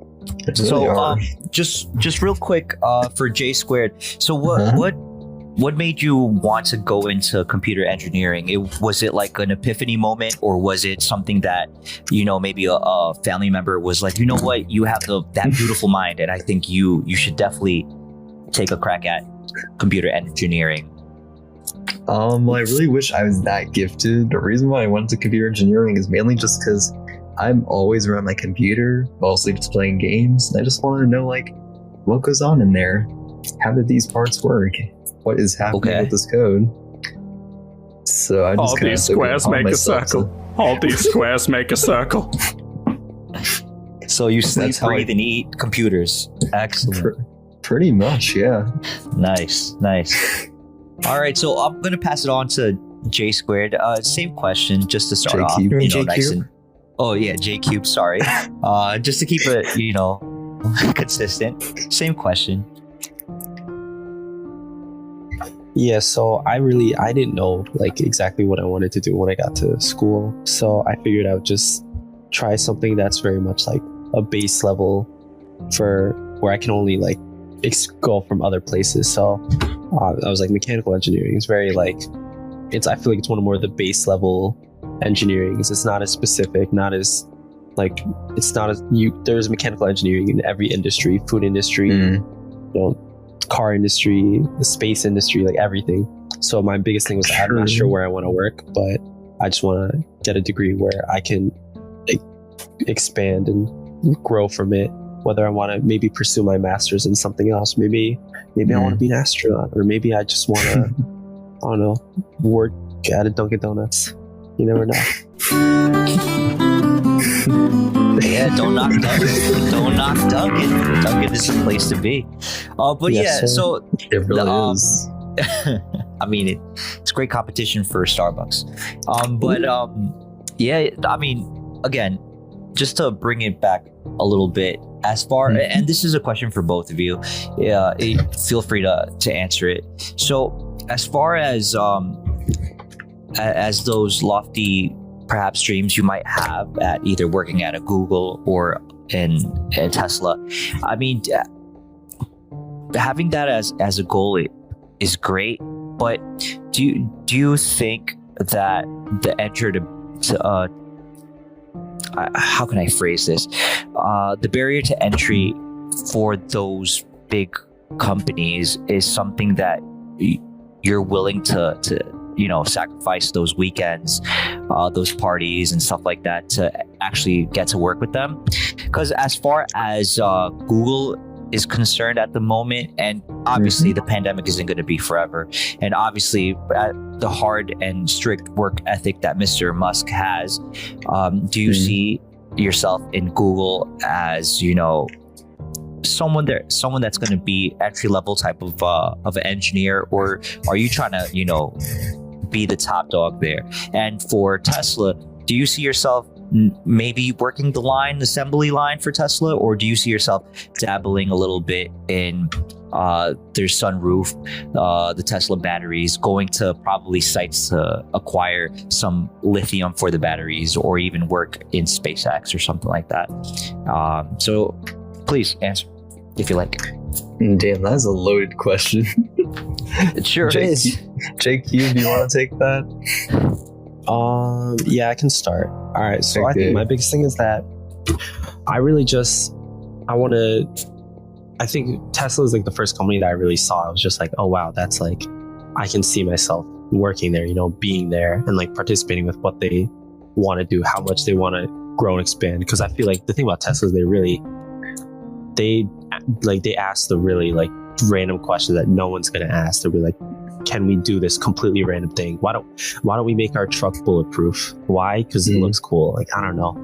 They So really are. just real quick for J squared. So Uh-huh. what made you want to go into computer engineering? Was it like an epiphany moment, or was it something that maybe a family member was like, you know what, you have that beautiful mind, and I think you should definitely take a crack at computer engineering? Well, I really wish I was that gifted. The reason why I went to computer engineering is mainly just because I'm always around my computer, mostly just playing games, and I just wanted to know what goes on in there. How did these parts work? What is happening Okay. with this code? So I just All kinda these took it squares upon make a myself circle. All these squares make a circle. So you sleep, That's how I- breathe, and eat computers. Excellent. Pretty much, yeah. Nice. All right, so I'm gonna pass it on to J squared. Same question, just to start J off. cube. You mean J nice cube? and oh yeah, J cube. Sorry, just to keep it consistent. Same question. Yeah, so I didn't know exactly what I wanted to do when I got to school. So I figured I would just try something that's very much like a base level for where I can only go from other places. So I was like, mechanical engineering is very I feel like it's one of more of the base level engineering. It's not as specific, not as it's not as there's mechanical engineering in every industry, food industry, Mm. car industry, the space industry, everything. So my biggest thing was I'm not sure where I want to work, but I just want to get a degree where I can expand and grow from it. Whether I want to maybe pursue my master's in something else, maybe I want to be an astronaut, or maybe I just want to I don't know, work at a Dunkin' Donuts. You never know. Yeah, don't knock Dunkin'. Don't knock Dunkin'. Dunkin' is the place to be. But Yes, yeah, sir. so It really The, is. I mean, it's great competition for Starbucks. Yeah, I mean, again, just to bring it back a little bit, as far, and this is a question for both of you. Yeah, feel free to answer it. So, as far as those lofty perhaps dreams you might have at either working at a Google or in Tesla, I mean, having that as a goal is great, but do you think that the enter to how can I phrase this? The barrier to entry for those big companies is something that you're willing to sacrifice those weekends, those parties and stuff like that to actually get to work with them. Because as far as Google is concerned at the moment, and obviously the pandemic isn't going to be forever, and obviously the hard and strict work ethic that Mr. Musk has, do you see yourself in Google as someone that's going to be entry level type of an engineer, or are you trying to be the top dog there? And for Tesla, do you see yourself maybe working the assembly line for Tesla, or do you see yourself dabbling a little bit in their sunroof, the Tesla batteries, going to probably sites to acquire some lithium for the batteries, or even work in SpaceX or something like that? So please answer if you like. Damn, that's a loaded question. It sure Jake, is. Jake, do you want to take that? Yeah, I can start. All right. So I Okay. think my biggest thing is that I think Tesla is like the first company that I really saw. I was just like, oh wow, that's like, I can see myself working there, being there and like participating with what they want to do, how much they want to grow and expand. Because I feel like the thing about Tesla is they ask the really like random questions that no one's gonna ask. They'll be like, can we do this completely random thing? Why don't we make our truck bulletproof? Why? Because it looks cool. Like, I don't know.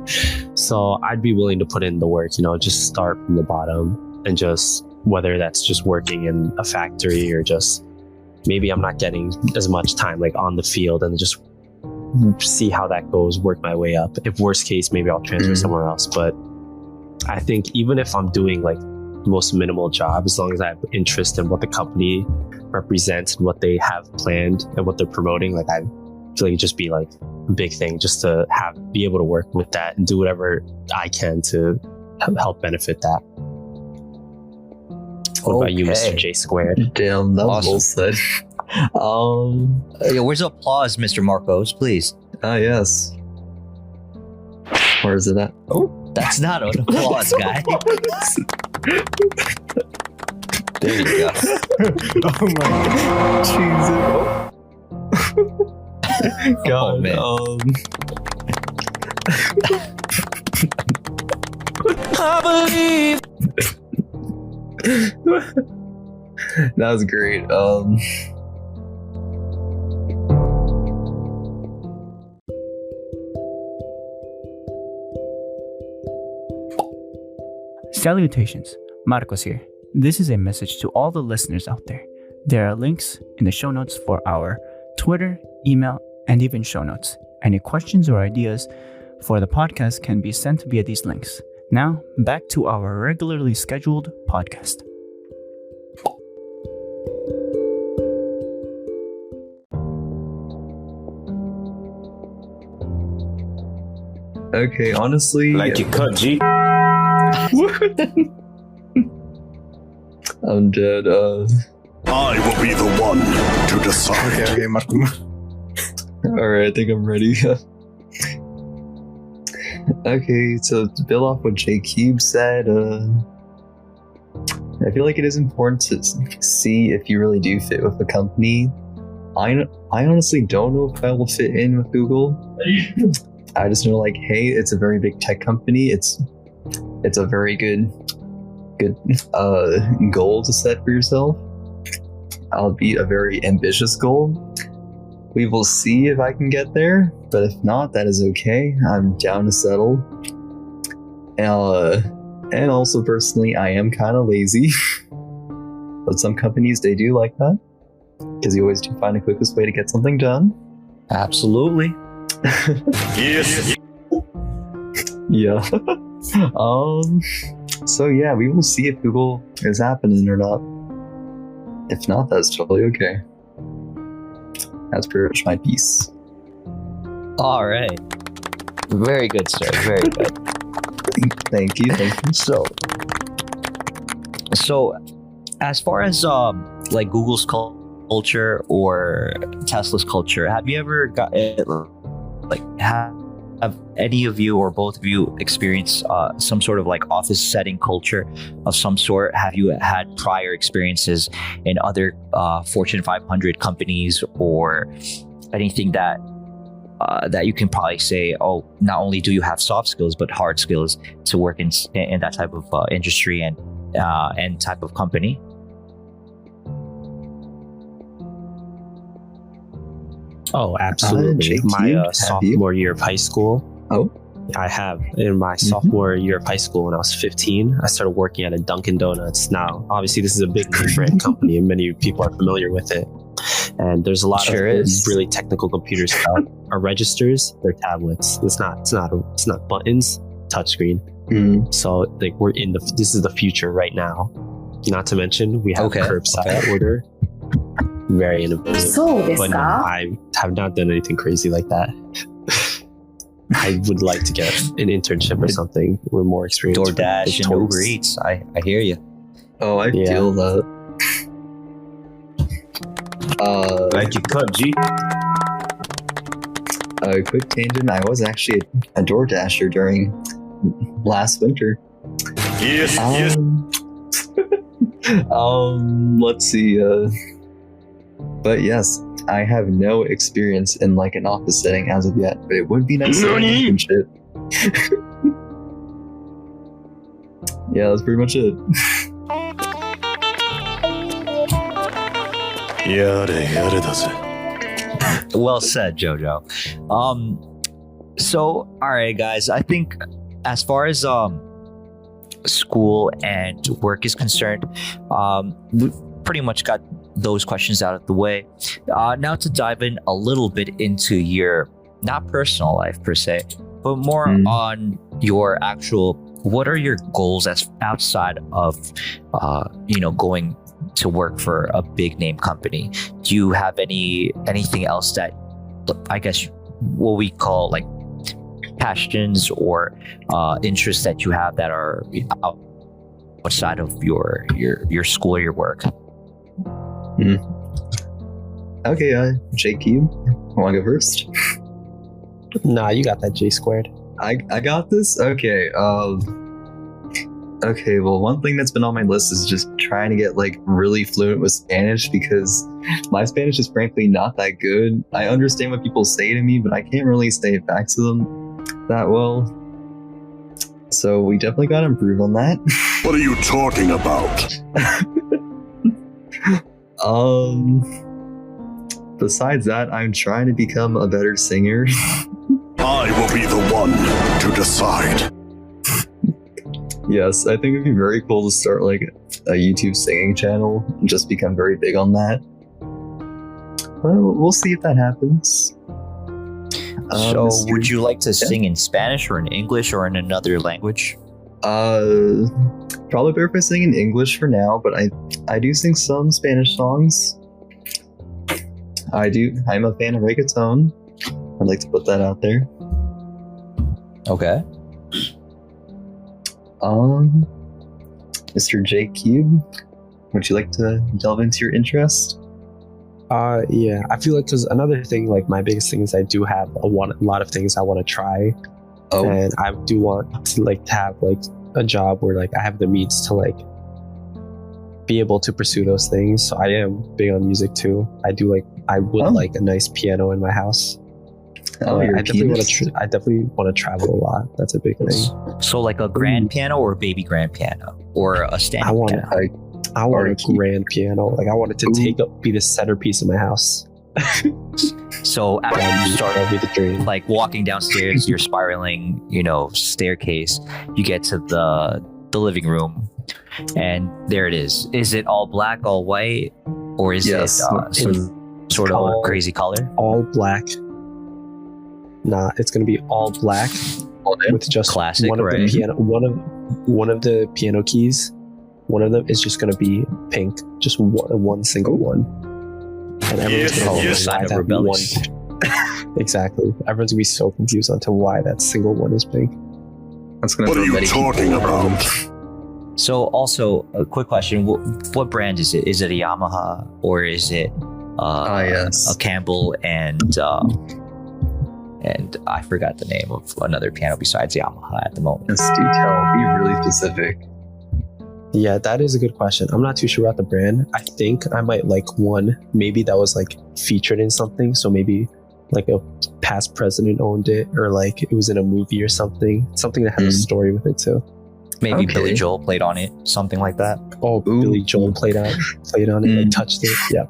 So I'd be willing to put in the work, just start from the bottom, and just whether that's just working in a factory or just maybe I'm not getting as much time like on the field, and just see how that goes, work my way up. If worst case, maybe I'll transfer somewhere else. But I think even if I'm doing like the most minimal job, as long as I have interest in what the company represents and what they have planned and what they're promoting, like I feel like it'd just be like a big thing just to be able to work with that and do whatever I can to help benefit that. What about you, Mr. J Squared? Damn, that was well said. Where's the applause, Mr. Marcos, please? Yes. Where is it at? Oh, That's not an applause, guy. There you go. Oh my god. Jesus. God, Oh, man. I believe. That was great. Salutations, Marcos here. This is a message to all the listeners out there. There are links in the show notes for our Twitter, email, and even show notes. Any questions or ideas for the podcast can be sent via these links. Now, back to our regularly scheduled podcast. Okay, honestly, Like you cut, G. I'm dead. I will be the one to decide. Okay, Marco. Alright, I think I'm ready. Okay, so to build off what J Cube said, I feel like it is important to see if you really do fit with the company. I honestly don't know if I will fit in with Google. I just know, like, hey, it's a very big tech company. It's a very good goal to set for yourself. Albeit a very ambitious goal. We will see if I can get there, but if not, that is okay. I'm down to settle. And also personally, I am kind of lazy. But some companies, they do like that. Because you always do find the quickest way to get something done. Absolutely. Yes. Yeah. So yeah, we will see if Google is happening or not. If not, that's totally okay. That's pretty much my piece. All right. Very good, sir. Very good. Thank you. So as far as like Google's culture or Tesla's culture, have you ever got like have any of you or both of you experienced some sort of like office setting culture of some sort? Have you had prior experiences in other Fortune 500 companies or anything that you can probably say, oh, not only do you have soft skills but hard skills to work in that type of industry and type of company? Oh, absolutely. JT, My have sophomore year of high school. Oh. I have. In my sophomore year of high school, when I was 15, I started working at a Dunkin' Donuts. Now, obviously, this is a big name brand company, and many people are familiar with it. And there's a lot of really technical computers. Our registers, they're tablets. It's not buttons, touchscreen. So like this is the future right now. Not to mention we have curbside order. Very innovative. But no, I have not done anything crazy like that. I would like to get an internship or something with more experience. DoorDash and Uber Eats. I hear you. Oh, I feel that. Glad you cut, G. A quick tangent. I was actually a DoorDasher during last winter. Yes. Let's see. But yes, I have no experience in like an office setting as of yet. But it would be nice to have an internship. Yeah, that's pretty much it. Well said, Jojo. So, all right, guys. I think as far as school and work is concerned, we've pretty much got those questions out of the way. Now to dive in a little bit into your not personal life per se, but more on your actual. What are your goals as outside of going to work for a big name company? Do you have anything else that I guess what we call like passions or interests that you have that are outside of your school or your work? Okay, JQ, want to go first? Nah, you got that, J squared. I got this? Okay, okay, well, one thing that's been on my list is just trying to get like really fluent with Spanish because my Spanish is frankly not that good. I understand what people say to me, but I can't really say it back to them that well. So we definitely got to improve on that. What are you talking about? Besides that, I'm trying to become a better singer. I will be the one to decide. Yes, I think it'd be very cool to start like a YouTube singing channel and just become very big on that. Well, we'll see if that happens. So, would you like to sing in Spanish or in English or in another language? Probably better if I sing in English for now, but I do sing some Spanish songs. I'm a fan of reggaeton. I'd like to put that out there. Okay. Mr. J Cube, would you like to delve into your interest? Yeah, I feel like because another thing, like my biggest thing is I do have a lot of things I want to try, and I do want to like to have like a job where like I have the means to like be able to pursue those things. So I am big on music too. I would like a nice piano in my house. I definitely want to travel a lot. That's a big thing. So like a grand piano or a baby grand piano or a standing piano? I want a grand piano. Like I want it to be the centerpiece of my house. So after you start That'll be the dream. like walking downstairs, you're spiraling, staircase. You get to the living room, and there it is. Is it all black, all white, or is Yes. it sort of all- a crazy color? All black. Nah, it's gonna be all black All day? with just Classic, one of right? the piano. One of the piano keys. One of them is just gonna be pink. Just one single one. And everyone's Yes, gonna yes. why Sign of that rebellious. one. Exactly. Everyone's gonna be so confused onto why that single one is pink. That's gonna What are throw you many people talking off. about? So also a quick question: what brand is it? Is it a Yamaha or is it Yes. a Campbell and I forgot the name of another piano besides Yamaha at the moment. Yes, do tell. Be really specific. Yeah, that is a good question. I'm not too sure about the brand. I think I might like one maybe that was like featured in something. So maybe like a past president owned it, or like it was in a movie or something. Something that had a story with it too. Maybe Okay. Billy Joel played on it, something like that. Oh, Ooh. Billy Joel played on it, like touched it. Yeah.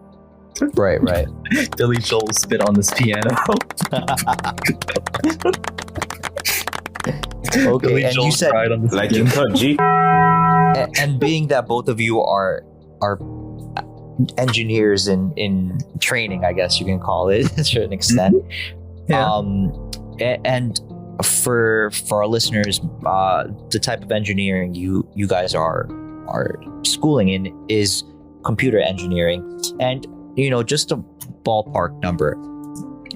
Right, right. Billy Joel spit on this piano. Okay, Billy and Joel you said, cried on this Like you piano. cut, G. and being that both of you are engineers in training, I guess you can call it to a certain extent. Yeah. And for our listeners, the type of engineering you guys are schooling in is computer engineering, and just a ballpark number,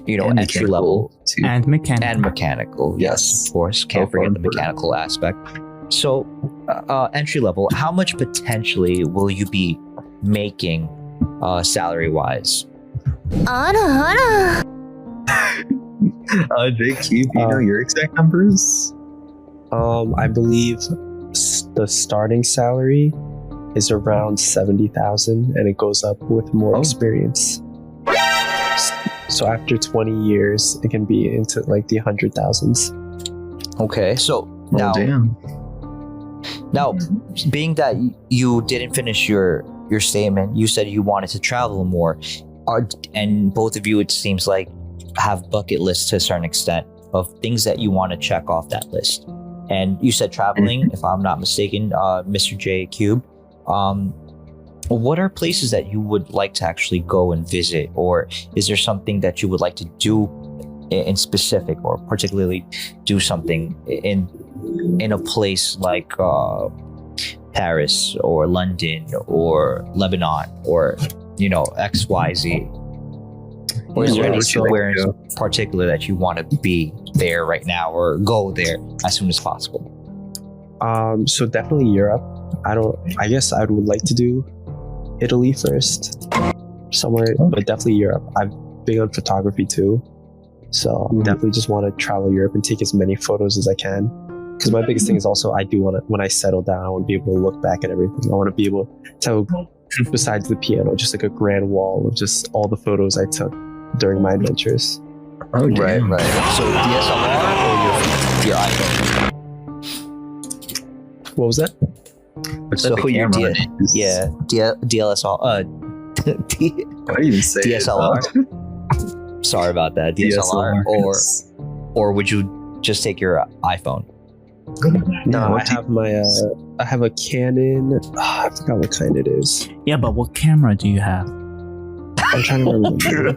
And entry level too. And mechanical. and mechanical. Yes. Of course, can't Both are forget the important. mechanical aspect. So, entry level, how much potentially will you be making salary wise? Jake, you know your exact numbers? I believe the starting salary is around 70,000, and it goes up with more Oh. experience. So after 20 years, it can be into like the 100,000s. Okay, so Oh, damn. now, being that you didn't finish your statement, you said you wanted to travel more, and both of you, it seems like, have bucket lists to a certain extent of things that you want to check off that list. And you said traveling, if I'm not mistaken, Mr. J Cube. What are places that you would like to actually go and visit, or is there something that you would like to do in specific, or particularly do something in a place like Paris or London or Lebanon or XYZ? Or is there Yeah, any what would you like somewhere to in go? particular that you want to be there right now or go there as soon as possible? So definitely Europe. I guess I would like to do Italy first, somewhere, but definitely Europe. I'm big on photography too, so definitely just want to travel Europe and take as many photos as I can. Because my biggest thing is also I do want to, when I settle down, I want to be able to look back at everything. I want to be able to, besides the piano, just like a grand wall of just all the photos I took during my adventures. Oh, damn. Right. So DSLR or your iPhone? What was that? Which So type of your camera is- Yeah, DLSR. Why do you even say it? DSLR. Sorry about that. DSLR, yes. or would you just take your iPhone? No, I what do you- have my I have a Canon. I forgot what kind it is. Yeah, but what camera do you have? I'm trying to remember.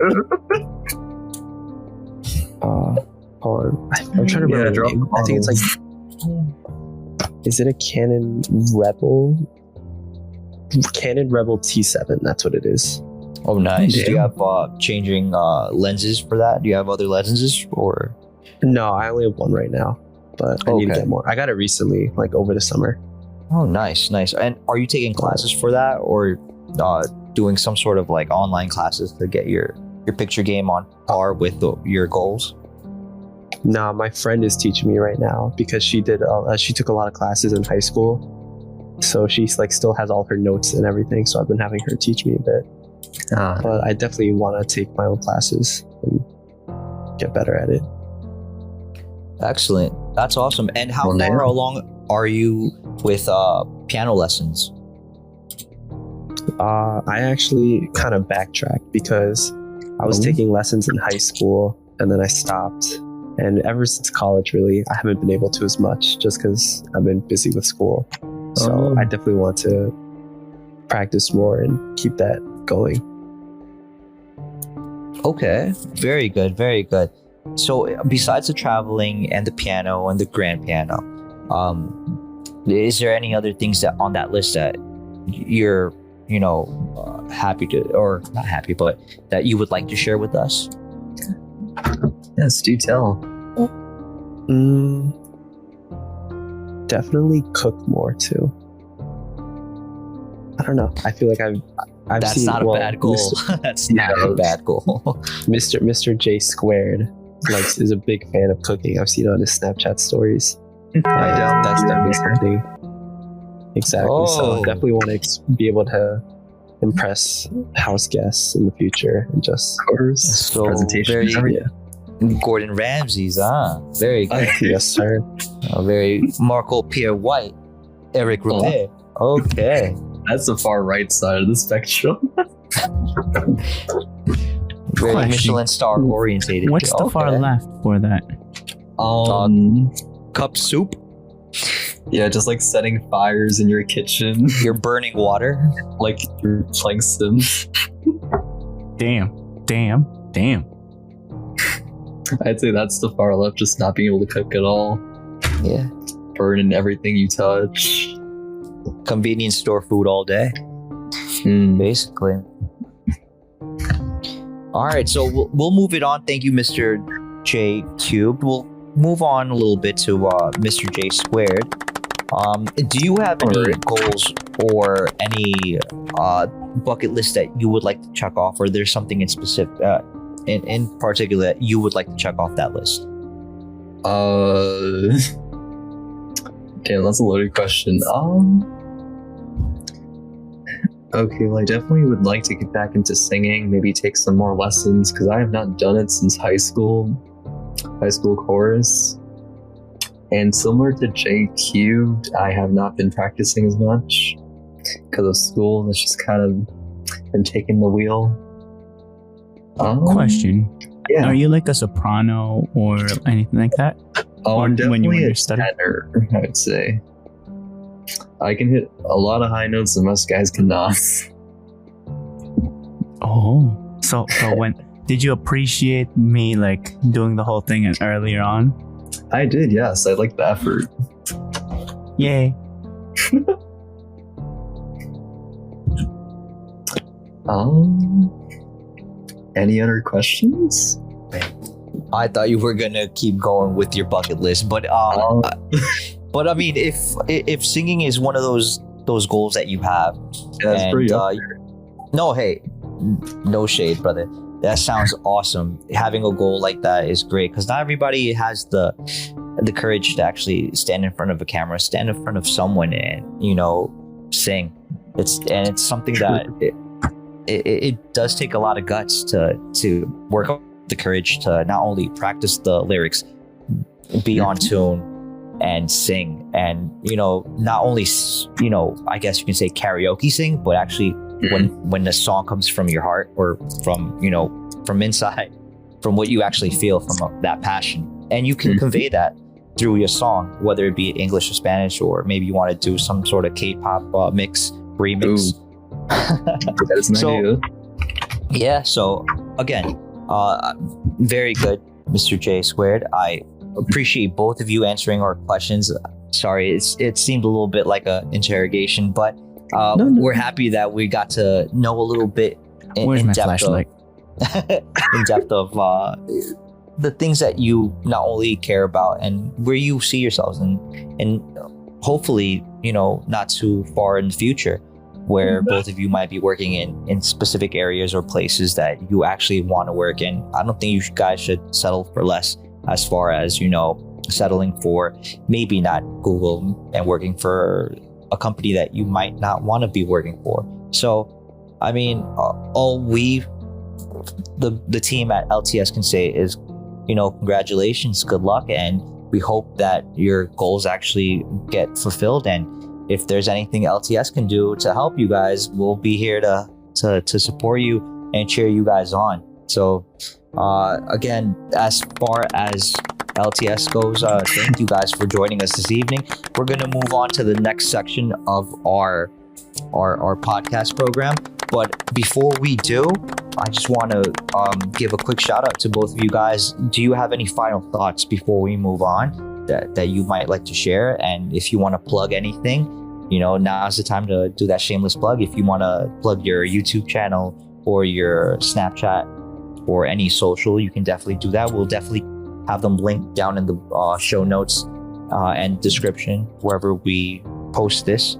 Hold on. I'm trying to Yeah, remember. drop the name. the I think it's like. Is it a Canon Rebel? Canon Rebel T7. That's what it is. Oh, nice. Do you Damn. have changing lenses for that? Do you have other lenses or? No, I only have one right now, but I need to Okay. get more. I got it recently, like over the summer. Oh, nice. And are you taking classes for that, or doing some sort of like online classes to get your picture game on par with your goals? No, my friend is teaching me right now because she did. She took a lot of classes in high school, so she's like still has all her notes and everything. So I've been having her teach me a bit. But I definitely want to take my own classes and get better at it. Excellent. That's awesome. And how Well, far now- along are you with piano lessons? I actually kind of backtracked because I was taking lessons in high school and then I stopped. And ever since college, really, I haven't been able to as much just because I've been busy with school. So I definitely want to practice more and keep that going. Okay, very good, very good. So besides the traveling and the piano and the grand piano, is there any other things that on that list that you're, happy to, or not happy, but that you would like to share with us? Yes, do tell. Definitely cook more too. I don't know. I feel like I've That's seen, not a bad goal. That's not a bad goal. Mr. J Squared is a big fan of cooking. I've seen it on his Snapchat stories. That's definitely something. Exactly. So I definitely want to be able to impress house guests in the future and just, Of course. So Presentation. very Gordon Ramsay's, very good. yes, sir. Very Marco Pierre White, Eric Ripé. Okay. That's the far right side of the spectrum. Very Question. Michelin star orientated. What's the far left for that? Cup soup? Yeah, just like setting fires in your kitchen, You're burning water? like you're playing Sims. Damn. I'd say that's the far left, just not being able to cook at all, Yeah. burning everything you touch. Convenience store food all day, basically. All right, so we'll move it on. Thank you, Mr. J Cubed. We'll move on a little bit to Mr. J Squared. Do you have any goals or any bucket list that you would like to check off, or there's something in specific, in particular, that you would like to check off that list? Damn, that's a loaded question. Okay, well, I definitely would like to get back into singing, maybe take some more lessons, because I have not done it since high school chorus. And similar to J Cubed, I have not been practicing as much because of school. That's just kind of been taking the wheel. Question. Yeah. Are you like a soprano or anything like that? Oh, I'm when you definitely were a studying? tenor, I would say. I can hit a lot of high notes that most guys cannot. Oh. So when did you appreciate me like doing the whole thing earlier on? I did, yes. I like the effort. Yay. Any other questions? I thought you were gonna keep going with your bucket list, but but I mean, if singing is one of those goals that you have, Yeah, that's pretty up no, hey, no shade, brother. That sounds awesome. Having a goal like that is great because not everybody has the courage to actually stand in front of a camera, stand in front of someone, and sing. It's something that it does take a lot of guts to work up the courage to not only practice the lyrics, be on tune, and sing, and not only I guess you can say karaoke sing, but actually when the song comes from your heart or from from inside, from what you actually feel from that passion, and you can convey that through your song, whether it be English or Spanish, or maybe you want to do some sort of K-pop remix. That is an idea. Yeah, so again, very good, Mr. J Squared. I appreciate both of you answering our questions. Sorry, it seemed a little bit like an interrogation, but we're happy that we got to know a little bit Where's my flashlight? in depth of the things that you not only care about and where you see yourselves, and hopefully not too far in the future, where both of you might be working in specific areas or places that you actually want to work in. I don't think you guys should settle for less, as far as settling for maybe not Google and working for a company that you might not want to be working for. So I mean, all the team at LTS can say is congratulations, good luck, and we hope that your goals actually get fulfilled. And if there's anything LTS can do to help you guys, we'll be here to support you and cheer you guys on. So, again, as far as LTS goes, thank you guys for joining us this evening. We're going to move on to the next section of our podcast program. But before we do, I just want to give a quick shout out to both of you guys. Do you have any final thoughts before we move on that you might like to share? And if you want to plug anything, now's the time to do that shameless plug. If you want to plug your YouTube channel or your Snapchat or any social, you can definitely do that. We'll definitely have them linked down in the show notes and description wherever we post this.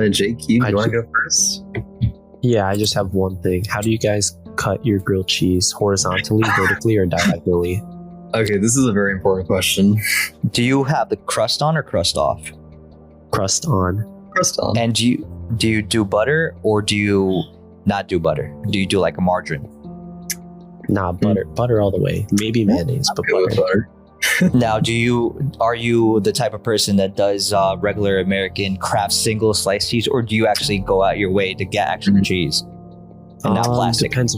Jake, you want to go first? Yeah, I just have one thing. How do you guys cut your grilled cheese? Horizontally, vertically, or diagonally? Okay, this is a very important question. Do you have the crust on or crust off? Crust on. Crust on. And do you do butter or do you not do butter? Do you do like a margarine? Nah, butter. Butter all the way. Maybe mayonnaise, but Go with butter. butter. Now, are you the type of person that does regular American Kraft single slice cheese, or do you actually go out your way to get actual cheese and not plastic? Depends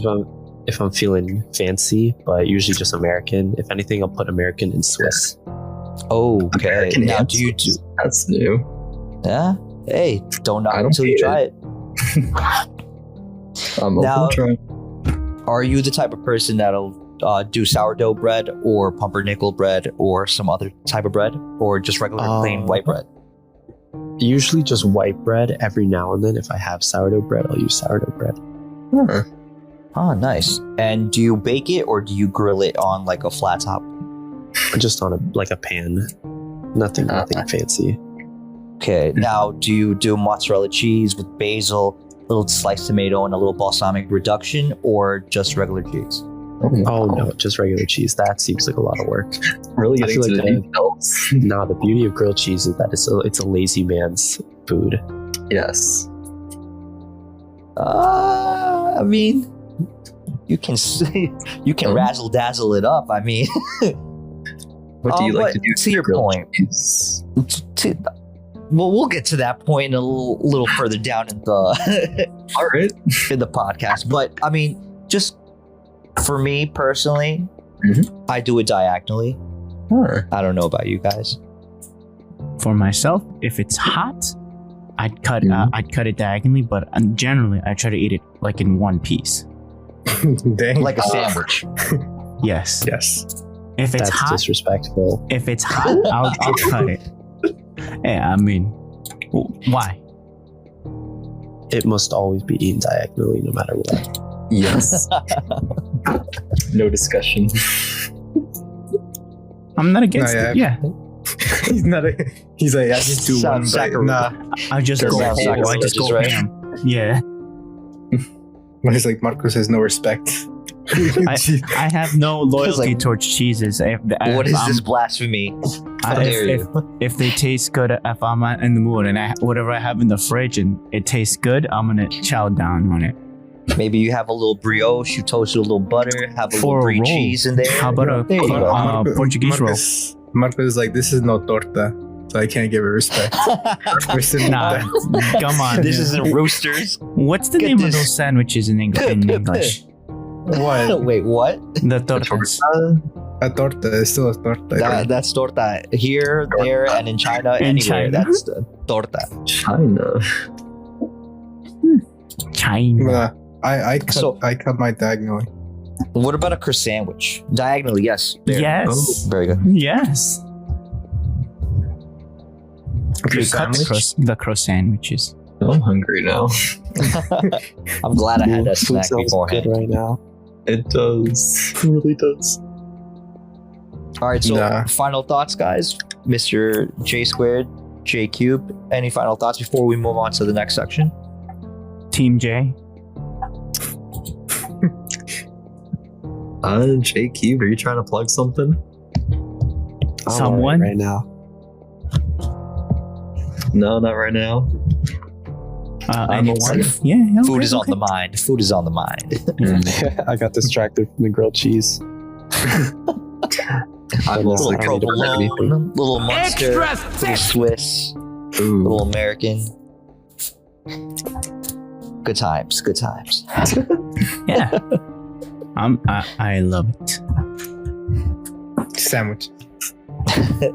if I'm feeling fancy, but usually just American. If anything, I'll put American and Swiss. Okay. American Now, and do you do? Swiss. That's new. Yeah. Hey, don't knock I don't until you hate try it. I'm Now- open to try. Are you the type of person that'll do sourdough bread or pumpernickel bread or some other type of bread, or just regular plain white bread? Usually just white bread. Every now and then, if I have sourdough bread, I'll use sourdough bread. Huh. Oh, nice. And do you bake it or do you grill it on like a flat top? Just on a pan. Nothing fancy. Okay. Now, do you do mozzarella cheese with basil, little sliced tomato, and a little balsamic reduction, or just regular cheese? Oh no, just regular cheese. That seems like a lot of work. Really I getting feel to like the details. Nah, the beauty of grilled cheese is that it's a lazy man's food. Yes. I mean, you can razzle dazzle it up. I mean, What do you like to do to your grilled point? cheese? Well, we'll get to that point a little further down in the All right. in the podcast. But I mean, just for me personally, I do it diagonally. Huh. I don't know about you guys. For myself, if it's hot, I'd cut it diagonally, but generally I try to eat it like in one piece. Dang. Like a sandwich. Yes. Yes. If it's That's hot, disrespectful. if it's hot, I'll cut it. Yeah, I mean, why? It must always be eaten diagonally, no matter what. Yes. No discussion. I'm not against No, it. Yeah, He's like, I just do one, Sounds but sacrilege. nah. I just That go. sounds whole, I just sacrilegious, go right? ham. Yeah, But he's like, Marcos has no respect. I have no loyalty like, towards cheeses. What is this blasphemy? How dare you? If they taste good, if I'm in the mood and whatever I have in the fridge and it tastes good, I'm gonna chow down on it. Maybe you have a little brioche, you toast it with a little butter, have a For little a brie roll. cheese in there. How about a There you go. Portuguese roll? Marcos is like, this is no torta, so I can't give it respect. We're sitting Nah, there. come on. This isn't roosters. What's the Get name of this. those sandwiches in English? What? Wait, what? The tortas. A torta is still a torta. That's torta. Here, there, and in China, In anywhere. China? That's the torta. China. China. I cut So- I cut my diagonally. What about a croissant sandwich? Diagonally, yes. There. Yes. Oh, very good. Yes. Your You cut the cross sandwiches. I'm hungry now. I'm glad I had that Food snack sounds beforehand. good right now. It does. It really does. All right, so Nah. final thoughts, guys. Mr. J Squared, J Cube. Any final thoughts before we move on to the next section? Team J. J Cube, are you trying to plug something? I'm Someone? alright right now. No, not right now. Anyone? okay. Yeah. Okay, Food is on okay. the mind. Food is on the mind. I got distracted from the grilled cheese. I'm no, also I Little don't gonna have anything. provolone, little Munster, little Swiss, Ooh. little American. Good times. Good times. Yeah. I love it. Sandwich.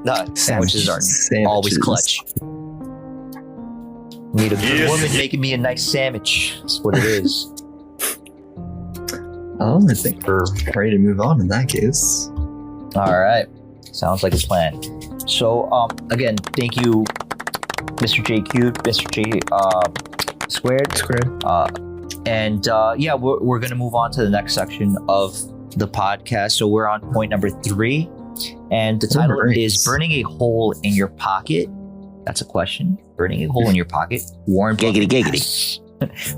No, sandwiches are Sandwiches. always clutch. Need a good Yes. woman making me a nice sandwich. That's what it is. Oh, I think we're ready to move on in that case. All right. Sounds like a plan. So, again, thank you, Mr. J Cubed, Mr. J Squared. And yeah, we're going to move on to the next section of the podcast. So we're on point number 3. And the title Alright. is Burning a Hole in Your Pocket. That's a question. Burning a hole in your pocket. Warren Buffett.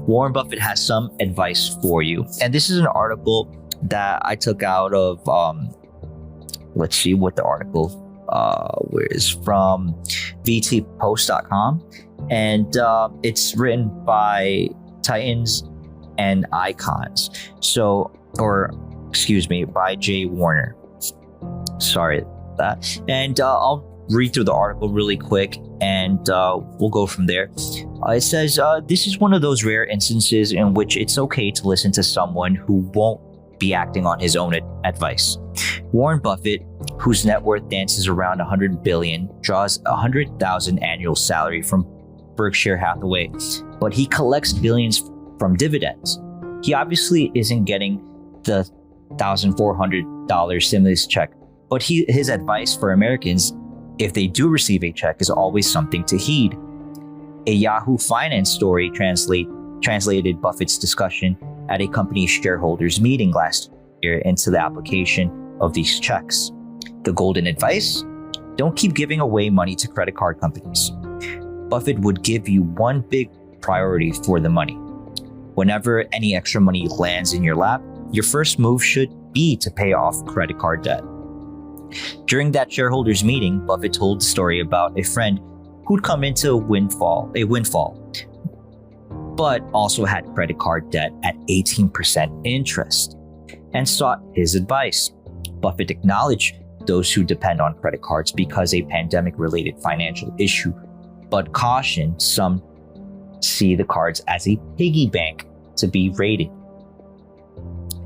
Warren Buffett has some advice for you. And this is an article that I took out of, let's see what the article is from vtpost.com. And it's written by Titans and Icons. So, or excuse me, by Jay Warner. Sorry about that. And I'll read through the article really quick and we'll go from there. It says, this is one of those rare instances in which it's okay to listen to someone who won't be acting on his own advice. Warren Buffett, whose net worth dances around $100 billion, draws $100,000 annual salary from Berkshire Hathaway, but he collects billions from dividends. He obviously isn't getting the $1,400 stimulus check, but his advice for Americans, if they do receive a check, is always something to heed. A Yahoo Finance story translated Buffett's discussion at a company shareholders meeting last year into the application of these checks. The golden advice? Don't keep giving away money to credit card companies. Buffett would give you one big priority for the money. Whenever any extra money lands in your lap, your first move should be to pay off credit card debt. During that shareholders meeting, Buffett told the story about a friend who'd come into a windfall, but also had credit card debt at 18% interest and sought his advice. Buffett acknowledged those who depend on credit cards because a pandemic-related financial issue, but cautioned some see the cards as a piggy bank to be raided.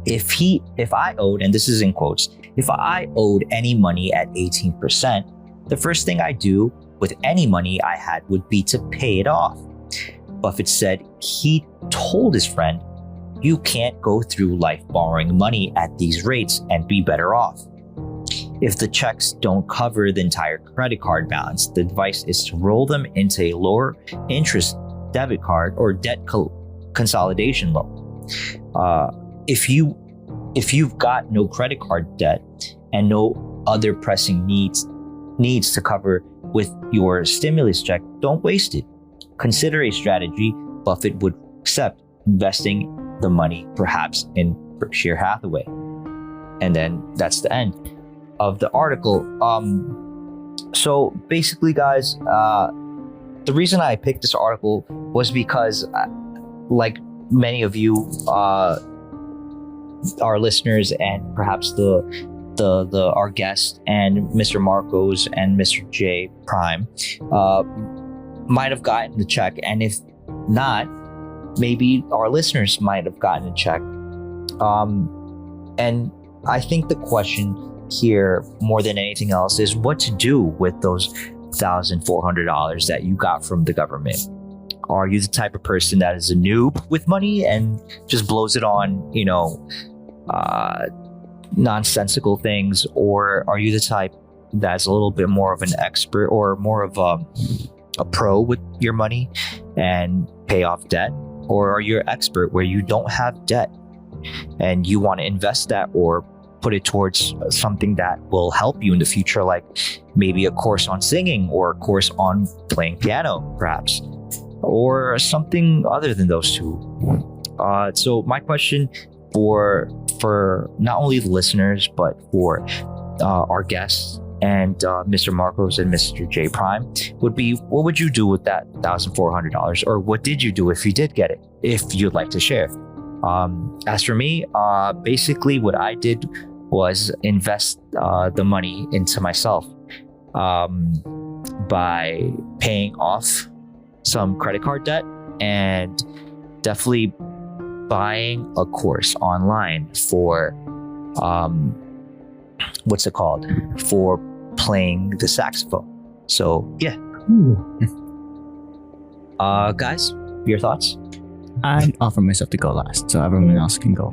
If I owed, and this is in quotes, if I owed any money at 18%, the first thing I do with any money I had would be to pay it off. Buffett said he told his friend, you can't go through life borrowing money at these rates and be better off. If the checks don't cover the entire credit card balance, the advice is to roll them into a lower interest debit card or debt consolidation loan. If you've got no credit card debt and no other pressing needs to cover with your stimulus check, don't waste it. Consider a strategy Buffett would accept, investing the money perhaps in Berkshire Hathaway. And then that's the end of the article. So basically, guys, the reason I picked this article was because, like many of you, our listeners, and perhaps our guest and Mr. Marcos and Mr. J Prime might have gotten the check, and if not, maybe our listeners might have gotten a check. And I think the question here, more than anything else, is what to do with those $1,400 that you got from the government. Are you the type of person that is a noob with money and just blows it on, nonsensical things, or are you the type that's a little bit more of an expert or more of a pro with your money and pay off debt? Or are you an expert where you don't have debt and you want to invest that or put it towards something that will help you in the future, like maybe a course on singing or a course on playing piano, perhaps, or something other than those two? So my question for not only the listeners, but for our guests and Mr. Marcos and Mr. J Prime would be, what would you do with that $1,400? Or what did you do if you did get it, if you'd like to share? As for me, basically what I did was invest the money into myself by paying off some credit card debt and definitely buying a course online for what's it called? For playing the saxophone. So yeah. Guys, your thoughts? I'd offer myself to go last, so everyone else can go.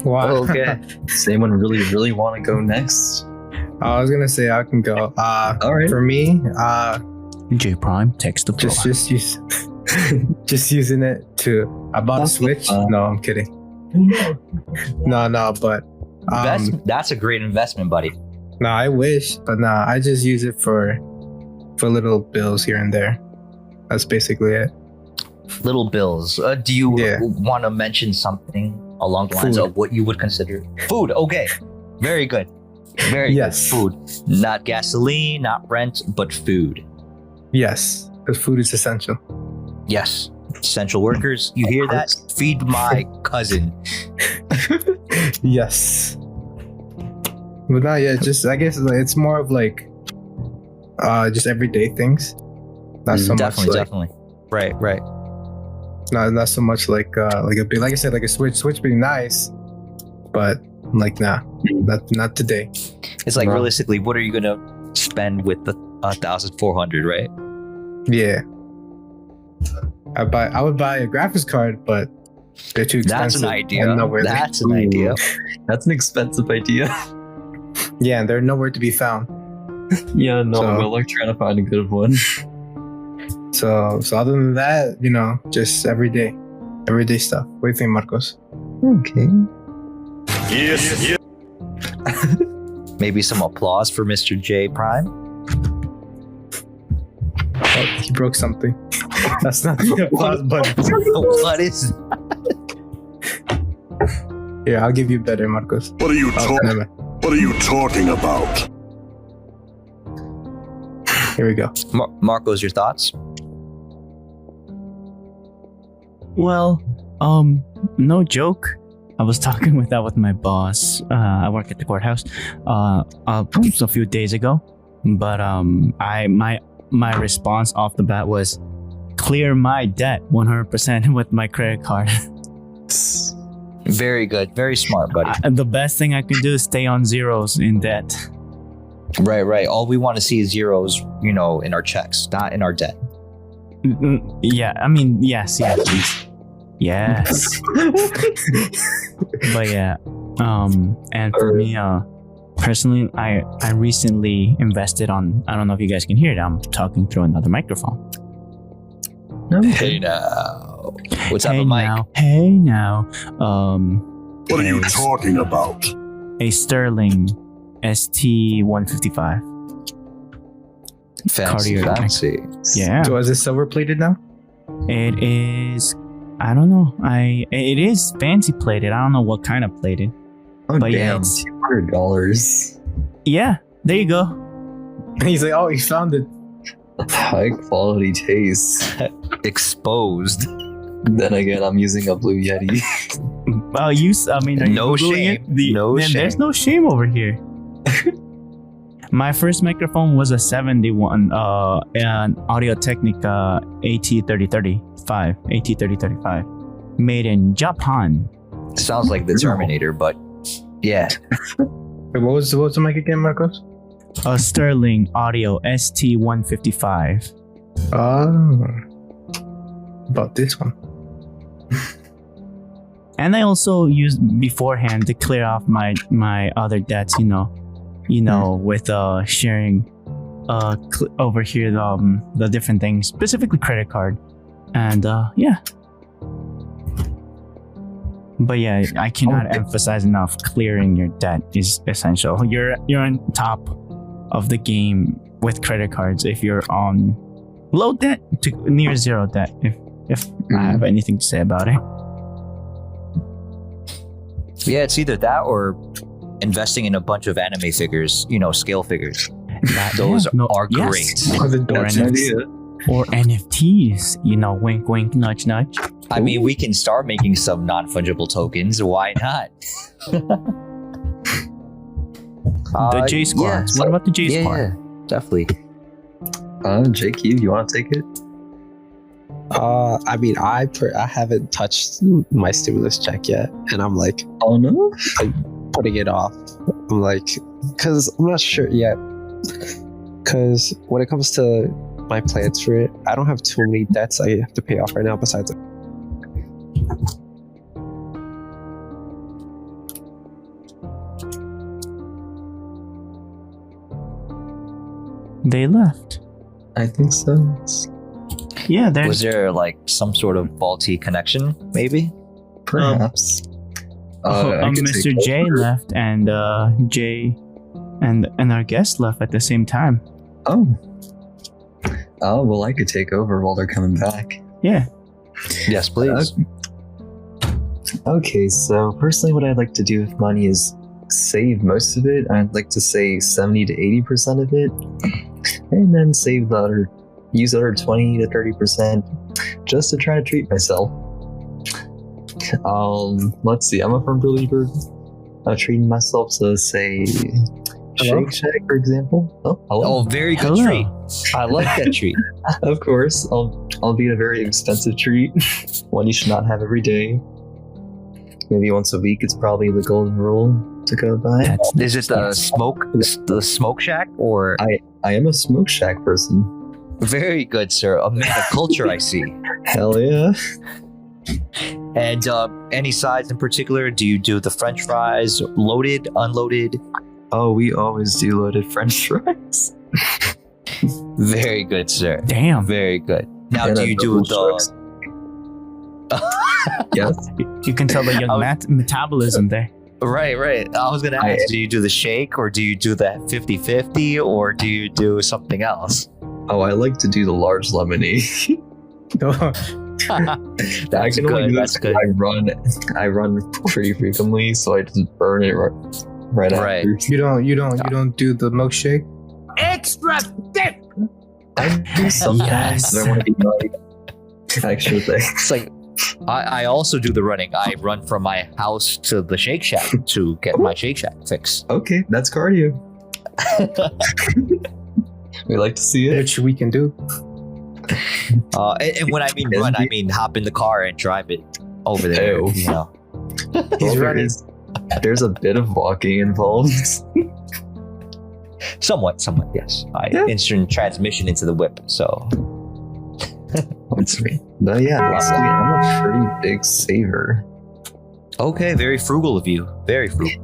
Wow. Okay. Does anyone really want to go next? I was gonna say I can go. All right. For me, J Prime, text the floor. just use, just using it to. I bought a Switch. No, I'm kidding. No, but That's a great investment, buddy. no, I wish, but no, I just use it for little bills here and there. That's basically it. Little bills. Do you Yeah. want to mention something along the lines Food. of what you would consider food? Okay, very good. Very Yes. good. Food, not gasoline, not rent, but food. Yes, because food is essential. Yes, essential workers. You hear that? Feed my cousin. Yes. But no, yeah, just I guess like, it's more of like just everyday things. Not so Definitely, much like, definitely. Right. not so much like a big, like I said, like a Switch being nice, but like not today. It's like Wow. realistically, what are you gonna spend with the 1,400? Right? Yeah. I would buy a graphics card, but they're too expensive. That's an idea. and nowhere That's an idea. That's an expensive idea. yeah, and they're nowhere to be found. Yeah, no, So- good luck trying to find a good one. So other than that, just everyday stuff. What do you think, Marcos? Okay. Yes. Maybe some applause for Mr. J Prime. Oh, he broke something. That's not the applause button. What is? Here, I'll give you better, Marcos. What are you Oh, talking? never mind. What are you talking about? Here we go. Marcos, your thoughts? Well, no joke. I was talking with my boss. I work at the courthouse. A few days ago, but my response off the bat was clear my debt 100% with my credit card. Very good. Very smart, buddy. The best thing I can do is stay on zeros in debt. Right. All we want to see is zeros, in our checks, not in our debt. Yeah, I mean, yes, please. Yes. But yeah, and for me, personally, I recently invested on. I don't know if you guys can hear it. I'm talking through another microphone. Hey now, what's up, Hey Mike? now, hey now. What are you a- talking about? A Sterling ST-155. Fancy. Yeah, So is it silver plated now? it is. I don't know. It is fancy plated. I don't know what kind of plated. Oh, But yeah, damn. it's- $200. Yeah, there you go. And he's like, oh, he found it. High quality taste. Exposed. Then again, I'm using a Blue Yeti. Well, are you No Googling shame. it? No There's shame. no shame over here. My first microphone was a 71, an Audio Technica AT3035, made in Japan. Sounds like the Terminator, but yeah. Wait, what was the mic again, Marcos? A Sterling Audio ST-155. Oh, about this one. And I also used beforehand to clear off my other debts, with sharing over here the different things, specifically credit card. And yeah. But yeah, I cannot emphasize enough, clearing your debt is essential. You're on top of the game with credit cards if you're on low debt to near zero debt, if I have anything to say about it. Yeah, it's either that or investing in a bunch of anime figures, scale figures. Those are great. Oh, the Or, Dutch or NFTs, wink, wink, nudge, nudge. I mean, we can start making some non-fungible tokens. Why not? The J squads. What about the J squad? Yeah, definitely. Jake, you want to take it? I mean, I haven't touched my stimulus check yet, and I'm like Oh no. putting it off. I'm like, because I'm not sure yet. Because when it comes to my plans for it, I don't have too many debts I have to pay off right now. Besides, They left. I think so. Yeah, Was there like some sort of faulty connection? Maybe. Perhaps. I could Mr. take J over. left, and Jay and our guest left at the same time. Oh. Oh, well, I could take over while they're coming back. Yeah. Yes, please. Okay, so personally, what I'd like to do with money is save most of it. I'd like to say 70 to 80% of it, and then save the other, use the other 20 to 30% just to try to treat myself. Let's see. I'm a firm believer of treating myself. So say Shake Shack, for example. Oh, hello. Oh, very good Hello. treat. I like that treat. Of course, albeit a very expensive treat, one you should not have every day. Maybe once a week. It's probably the golden rule to go by. Is it the smoke shack, or I am a Smoke Shack person. very good, sir? A man of culture, I see. Hell yeah. And any sides in particular? Do you do the French fries, loaded, unloaded? Oh, we always do loaded French fries. Very good, sir. Damn. Very good. Now, And do a you do double the? Yes. You can tell the young metabolism there. Right. I was gonna ask, do you do the shake, or do you do the 50-50, or do you do something else? Oh, I like to do the large lemonade. That's good. That's good. I run pretty frequently, so I just burn it right Right. after. You don't do the milkshake. Extra thick. I do sometimes. Yes. But I want to be like extra things. It's like I also do the running. I run from my house to the Shake Shack to get my Shake Shack fix. Okay, that's cardio. We like to see it. Which we can do. And when I mean run, I mean hop in the car and drive it over there. Ew. You know. He's running. There's a bit of walking involved. Somewhat, yes. I Yeah. instant transmission into the whip, so That's me. But yeah, lastly, I'm a pretty big saver. okay, very frugal of you. Very frugal.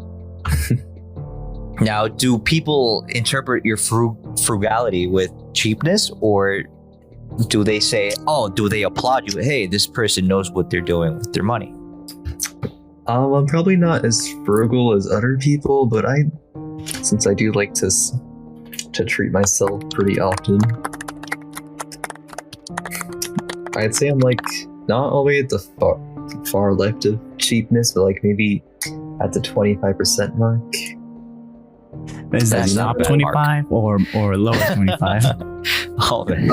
Now, do people interpret your frugality with cheapness, or do they say, do they applaud you? Hey, this person knows what they're doing with their money. I'm probably not as frugal as other people, but since I do like to treat myself pretty often, I'd say I'm like not all the way at the far left of cheapness, but like maybe at the 25% mark. Is that That's not top bad, 25 or lower 25? Oh, man.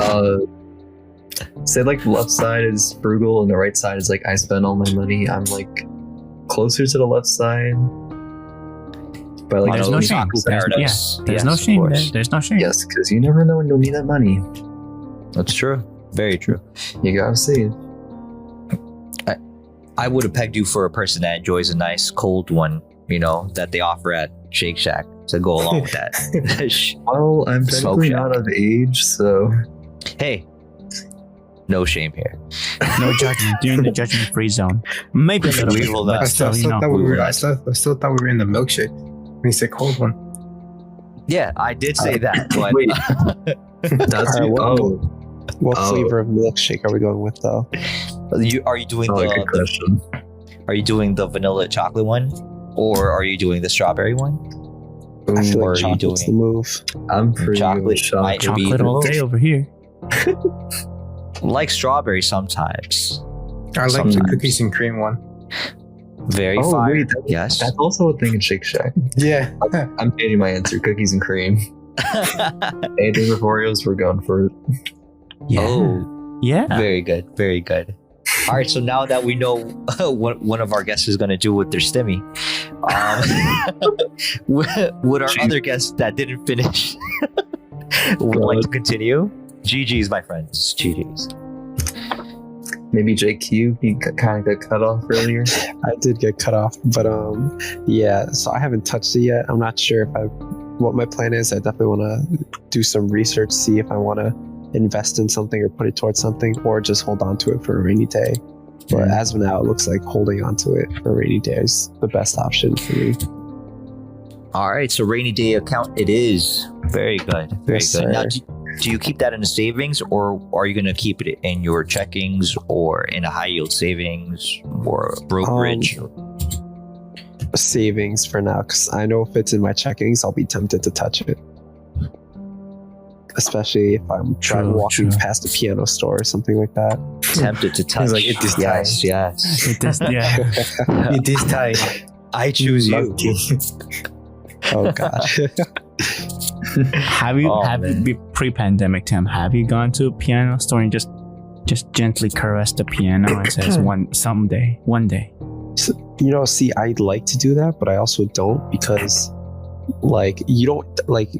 Say like the left side is frugal and the right side is like I spend all my money. I'm like closer to the left side. But like There's no shame. Paradise. There's Yes, no of shame. course. There's no shame. yes, because you never know when you'll need that money. That's true. Very true. You gotta save. I would have pegged you for a person that enjoys a nice cold one, that they offer at Shake Shack to go along with that. Well, I'm Smoke technically shack. not of age, so Hey, no shame here. No judgment. You're in the judgment-free zone. Maybe a little We bit, will but not. I still, still thought we we were. were I still thought we were in the milkshake. When he said cold one. Yeah, I did say that, but wait. That's Alright, what Oh. flavor of milkshake are we going with though? are you doing good question. are you doing the vanilla chocolate one, or are you doing the strawberry one? I feel Or are like you chocolate's the doing move. I'm pretty chocolate? chocolate. chocolate all day over here. like strawberry sometimes? I like the Sometimes. cookies and cream one. Very Oh, fire. wait, Yes. That's also a thing in Shake Shack. Yeah. I'm changing my answer. Cookies and cream. Anything with Oreos, we're going for it. Yeah. Oh, Yeah. very good. Very good. All right, so now that we know what one of our guests is going to do with their stimmy, would our other guests that didn't finish would like to continue? GG's, my friends. GG's. Maybe JQ, he kind of got cut off earlier. I did get cut off, but yeah. So I haven't touched it yet. I'm not sure what my plan is. I definitely want to do some research, see if I want to invest in something or put it towards something, or just hold on to it for a rainy day. But as of now, it looks like holding on to it for a rainy day is the best option for me. All right, so rainy day account it is. Very good. Very Yes, good. sir. Now, do you keep that in a savings, or are you going to keep it in your checkings or in a high yield savings or brokerage? Savings for now, because I know if it's in my checkings, I'll be tempted to touch it. Especially if I'm walking past a piano store or something like that. Tempted to touch. like, it is yes, yes. It is, yeah. It is time. I choose you. Oh god. Have you pre-pandemic, Tim? Have you gone to a piano store and just gently caressed the piano and says one day? So, see, I'd like to do that, but I also don't, because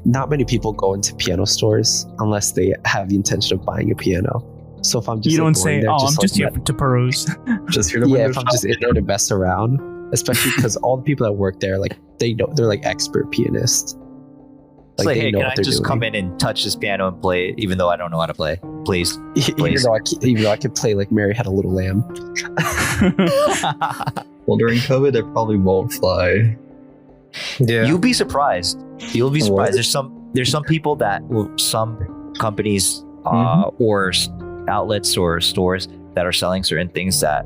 not many people go into piano stores unless they have the intention of buying a piano. So if I'm just You don't going say, there, I'm just here to peruse. Just here to if I'm just in there to mess around, especially because all the people that work there, they're like expert pianists. It's like, hey, know can what I they're just doing. come in and touch this piano and play it, even though I don't know how to play? Please. Even though I could play like Mary Had a Little Lamb. Well, during COVID, it probably won't fly. Yeah. You'll be surprised. You'll be What? surprised. There's some people some companies or outlets or stores that are selling certain things that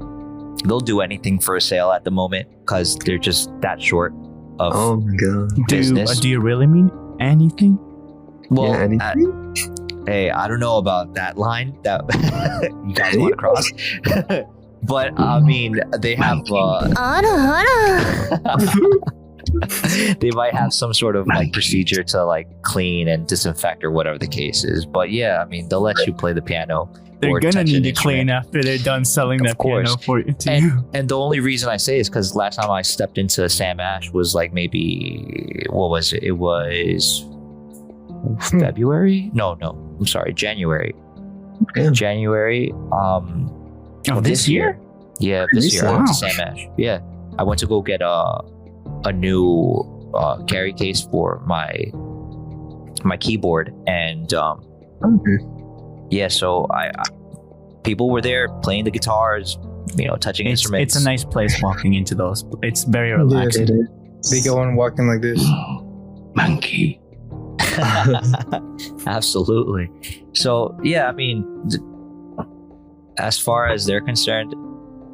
they'll do anything for a sale at the moment because they're just that short of Oh my god. business. Do you really mean anything? Well, Yeah, anything? hey, I don't know about that line that you guys want to cross. But I mean, they have they might have some sort of like procedure to like clean and disinfect or whatever the case is. But yeah, I mean, they'll let you play the piano. They're or gonna touch need an to clean instrument. after they're done selling Of that piano course. for you. And the only reason I say is because last time I stepped into Sam Ash was like maybe, what was it? It was February? No, I'm sorry, January. Yeah. January. This year? Yeah, this year I went to Wow. Sam Ash. Yeah, I went to go get a new carry case for my keyboard, and yeah, so I people were there playing the guitars, touching instruments. It's a nice place walking into those. It's very relaxing. They go on walking like this. Monkey. Absolutely. So yeah, I mean, as far as they're concerned,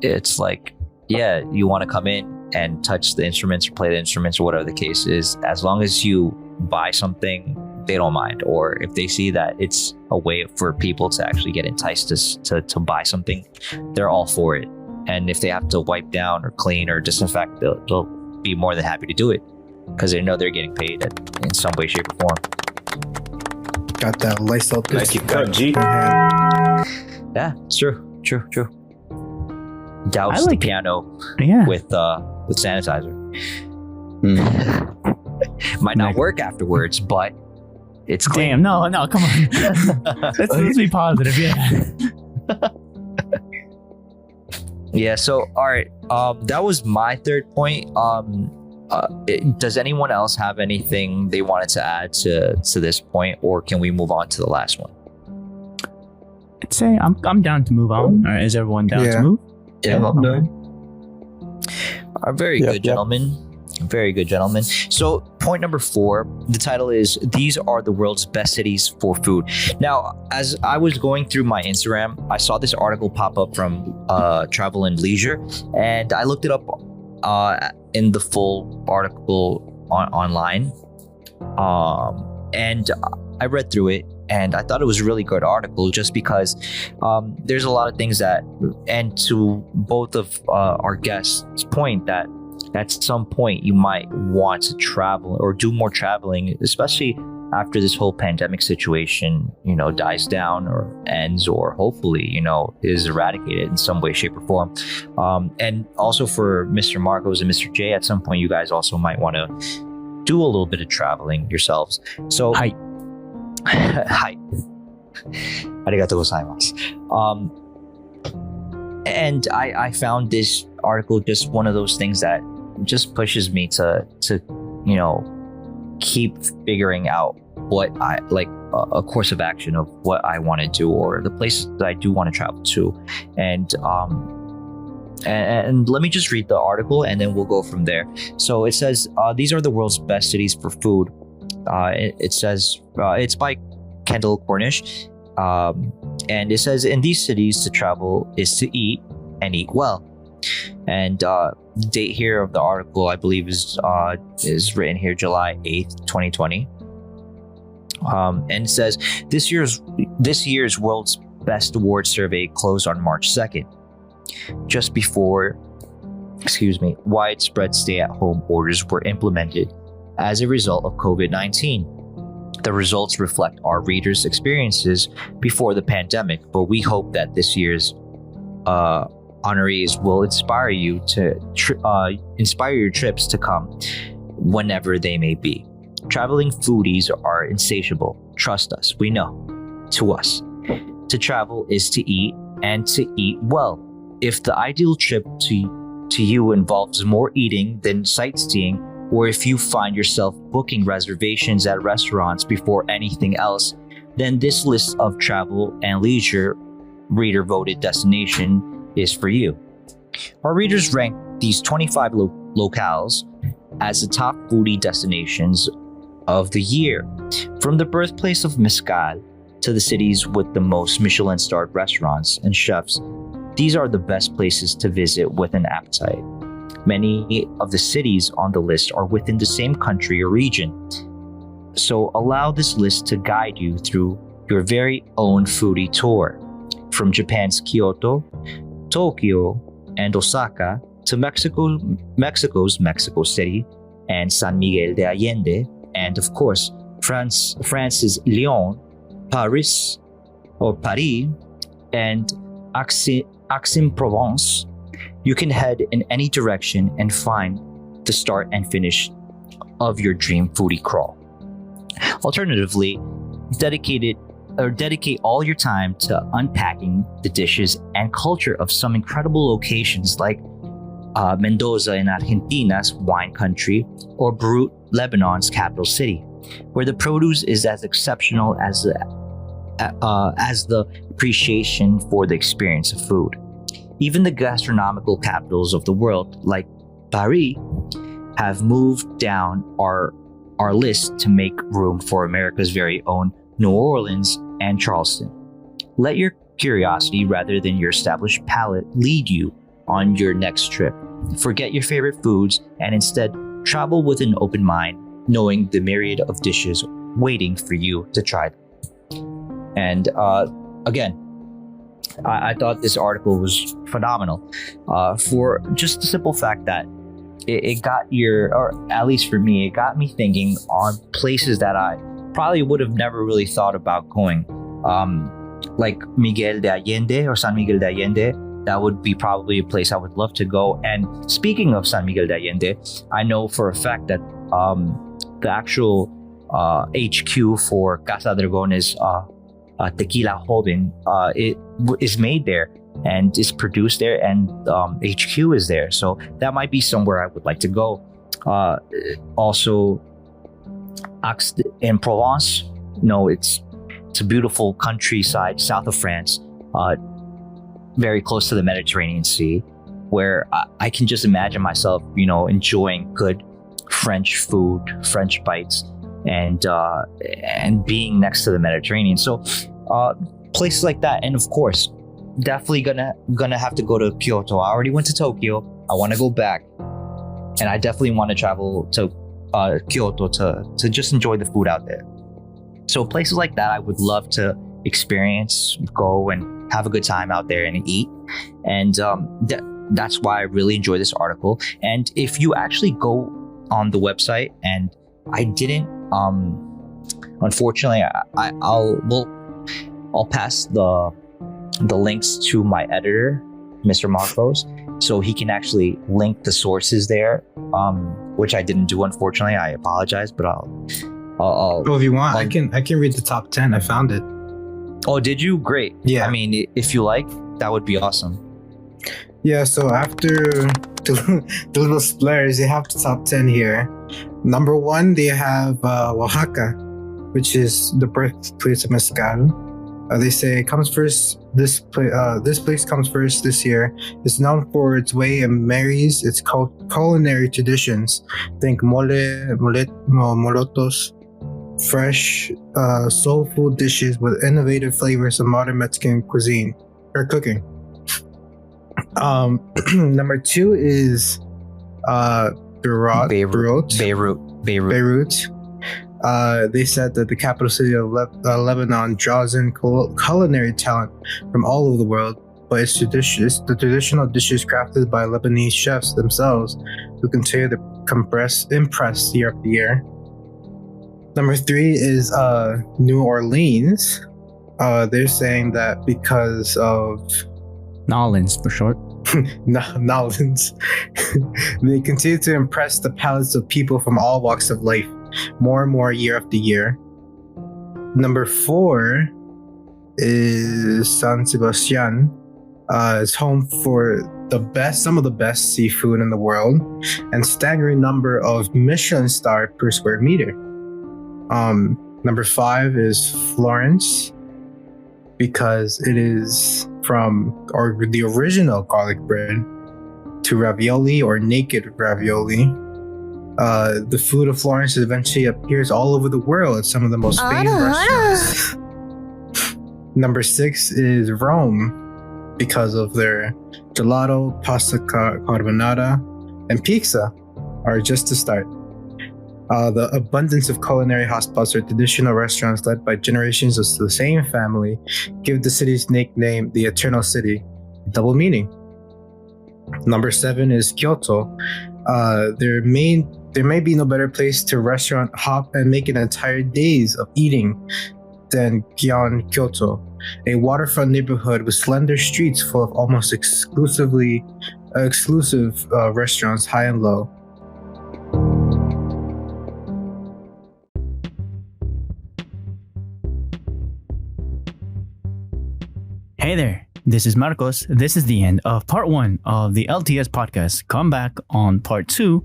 it's like, yeah, you want to come in and touch the instruments or play the instruments or whatever the case is. As long as you buy something, they don't mind. Or if they see that it's a way for people to actually get enticed to buy something, they're all for it. And if they have to wipe down or clean or disinfect, they'll be more than happy to do it because they know they're getting paid in some way, shape, or form. Got that Lysol Like you cut, G. Yeah, it's true. Douse I the like- piano Yeah. with sanitizer. Hmm. Might not work afterwards, but it's clean. Damn, no, come on. let's be positive, yeah. Yeah. So, all right. That was my third point. Does anyone else have anything they wanted to add to this point, or can we move on to the last one? I'd say I'm down to move on. Or is everyone down Yeah. to move? Yeah, I'm done. Very good, gentlemen. Very good, gentlemen. So, point number 4, the title is "These are the world's best cities for food." Now, as I was going through my Instagram, I saw this article pop up from Travel and Leisure, and I looked it up in the full article online, and I read through it. And I thought it was a really good article just because there's a lot of things that, and to both of our guests' point, that at some point you might want to travel or do more traveling, especially after this whole pandemic situation, dies down or ends, or hopefully, is eradicated in some way, shape, or form. And also for Mr. Marcos and Mr. J, at some point, you guys also might want to do a little bit of traveling yourselves. So, Hi. Hi. Arigatou gozaimasu. And I found this article just one of those things that just pushes me to keep figuring out what I like, a course of action of what I want to do or the places that I do want to travel to. And let me just read the article and then we'll go from there. So it says, these are the world's best cities for food. It says, it's by Kendall Cornish. And it says, in these cities, to travel is to eat and eat well. And the date here of the article, I believe, is written here July 8th, 2020. And it says, this year's World's Best Award survey closed on March 2nd, just before, widespread stay-at-home orders were implemented as a result of COVID-19. The results reflect our readers' experiences before the pandemic, but we hope that this year's honorees will inspire you to inspire your trips to come whenever they may be. Traveling foodies are insatiable. Trust us, we know. To us, to travel is to eat and to eat well. If the ideal trip to you involves more eating than sightseeing, or if you find yourself booking reservations at restaurants before anything else, then this list of travel and leisure reader-voted destination is for you. Our readers rank these 25 locales as the top foodie destinations of the year. From the birthplace of Mezcal to the cities with the most Michelin-starred restaurants and chefs, these are the best places to visit with an appetite. Many of the cities on the list are within the same country or region. So allow this list to guide you through your very own foodie tour. From Japan's Kyoto, Tokyo, and Osaka to Mexico's Mexico City and San Miguel de Allende, and of course, France's Lyon, Paris, and Aix-en-Provence. You can head in any direction and find the start and finish of your dream foodie crawl. Alternatively, dedicate all your time to unpacking the dishes and culture of some incredible locations like Mendoza in Argentina's wine country, or Beirut, Lebanon's capital city, where the produce is as exceptional as the appreciation for the experience of food. Even the gastronomical capitals of the world, like Paris, have moved down our list to make room for America's very own New Orleans and Charleston. Let your curiosity rather than your established palate lead you on your next trip. Forget your favorite foods and instead travel with an open mind, knowing the myriad of dishes waiting for you to try them. And again, I thought this article was phenomenal for just the simple fact that it got or at least for me, it got me thinking on places that I probably would have never really thought about going. Like Miguel de Allende or San Miguel de Allende, that would be probably a place I would love to go. And speaking of San Miguel de Allende, I know for a fact that the actual HQ for Casa Dragones Tequila Joven, it is made there and is produced there, and HQ is there. So that might be somewhere I would like to go. Also, Aix-en-Provence, it's a beautiful countryside south of France, very close to the Mediterranean Sea, where I can just imagine myself, enjoying good French food, French bites, and being next to the Mediterranean. So places like that. And of course, definitely gonna have to go to Kyoto. I already went to Tokyo. I want to go back, and I definitely want to travel to Kyoto to just enjoy the food out there. So places like that, I would love to experience, go and have a good time out there and eat. And that's why I really enjoy this article. And if you actually go on the website, and I didn't, unfortunately, I'll pass the links to my editor, Mr. Marcos, so he can actually link the sources there, which I didn't do, unfortunately. I apologize, but I'll if you want, I can read the top 10. I found it. Oh, did you? Great. Yeah. I mean, if you like, that would be awesome. Yeah, so after the little splurge, they have the top 10 here. Number 1, they have Oaxaca, which is the birthplace of mezcal. They say it comes first. This place comes first this year. It's known for its way and marries its culinary traditions. Think molotos, fresh, soulful dishes with innovative flavors of modern Mexican cuisine or cooking. Number 2 is Beirut. They said that the capital city of Lebanon draws in culinary talent from all over the world, but it's the traditional dishes crafted by Lebanese chefs themselves who continue to impress year after year. Number 3 is New Orleans. They're saying that because of Nolans for short. Nolans, they continue to impress the palates of people from all walks of life more and more year after year. Number 4 is San Sebastian. It's home for some of the best seafood in the world and staggering number of Michelin star per square meter. Number 5 is Florence, because it is the original garlic bread to ravioli or naked ravioli. The food of Florence eventually appears all over the world at some of the most famous restaurants. Number 6 is Rome, because of their gelato, pasta carbonara, and pizza are just to start. The abundance of culinary hotspots or traditional restaurants led by generations of the same family give the city's nickname the Eternal City, double meaning. Number 7 is Kyoto. There may be no better place to restaurant hop and make an entire days of eating than Gion Kyoto, a waterfront neighborhood with slender streets full of almost exclusive restaurants, high and low. Hey there, this is Marcos. This is the end of part 1 of the LTS podcast. Come back on part 2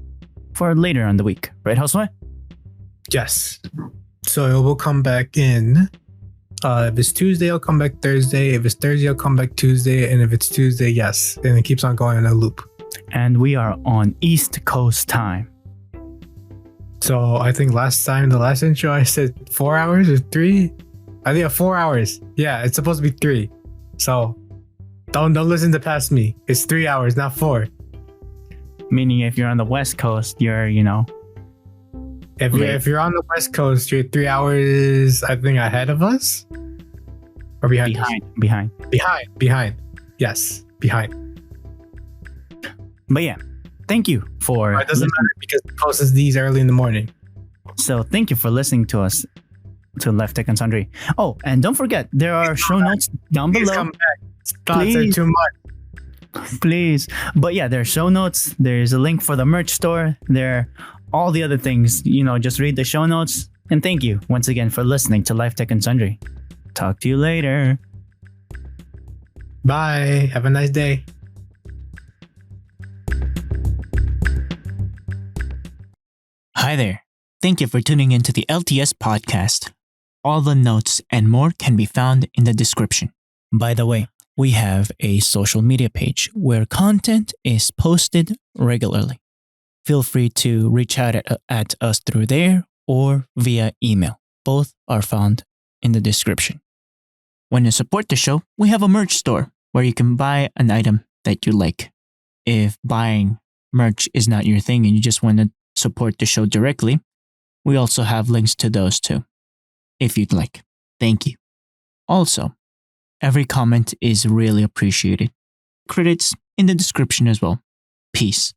for later on the week. Right, Josue? Yes. So it will come back in. If it's Tuesday, I'll come back Thursday. If it's Thursday, I'll come back Tuesday. And if it's Tuesday, yes. And it keeps on going in a loop. And we are on East Coast time. So I think the last intro, I said 4 hours or 3? I think 4 hours. Yeah, it's supposed to be 3. So don't listen to past me. It's 3 hours, not 4. Meaning if you're on the West Coast, you're, If you're on the West Coast, you're 3 hours, I think, ahead of us? Or behind? Behind. Yes, behind. But yeah, thank you for... It doesn't matter because it posts these early in the morning. So thank you for listening to us, to Left Tech and Sundry. Oh, and don't forget, there are show notes down below. Come back. Thoughts are too much. Please. But yeah, there are show notes. There's a link for the merch store. There are all the other things. Just read the show notes. And thank you once again for listening to Life Tech and Sundry. Talk to you later. Bye. Have a nice day. Hi there. Thank you for tuning into the LTS podcast. All the notes and more can be found in the description. By the way, we have a social media page where content is posted regularly. Feel free to reach out at us through there or via email. Both are found in the description. When you support the show, we have a merch store where you can buy an item that you like. If buying merch is not your thing and you just want to support the show directly, we also have links to those too, if you'd like. Thank you. Also, every comment is really appreciated. Credits in the description as well. Peace.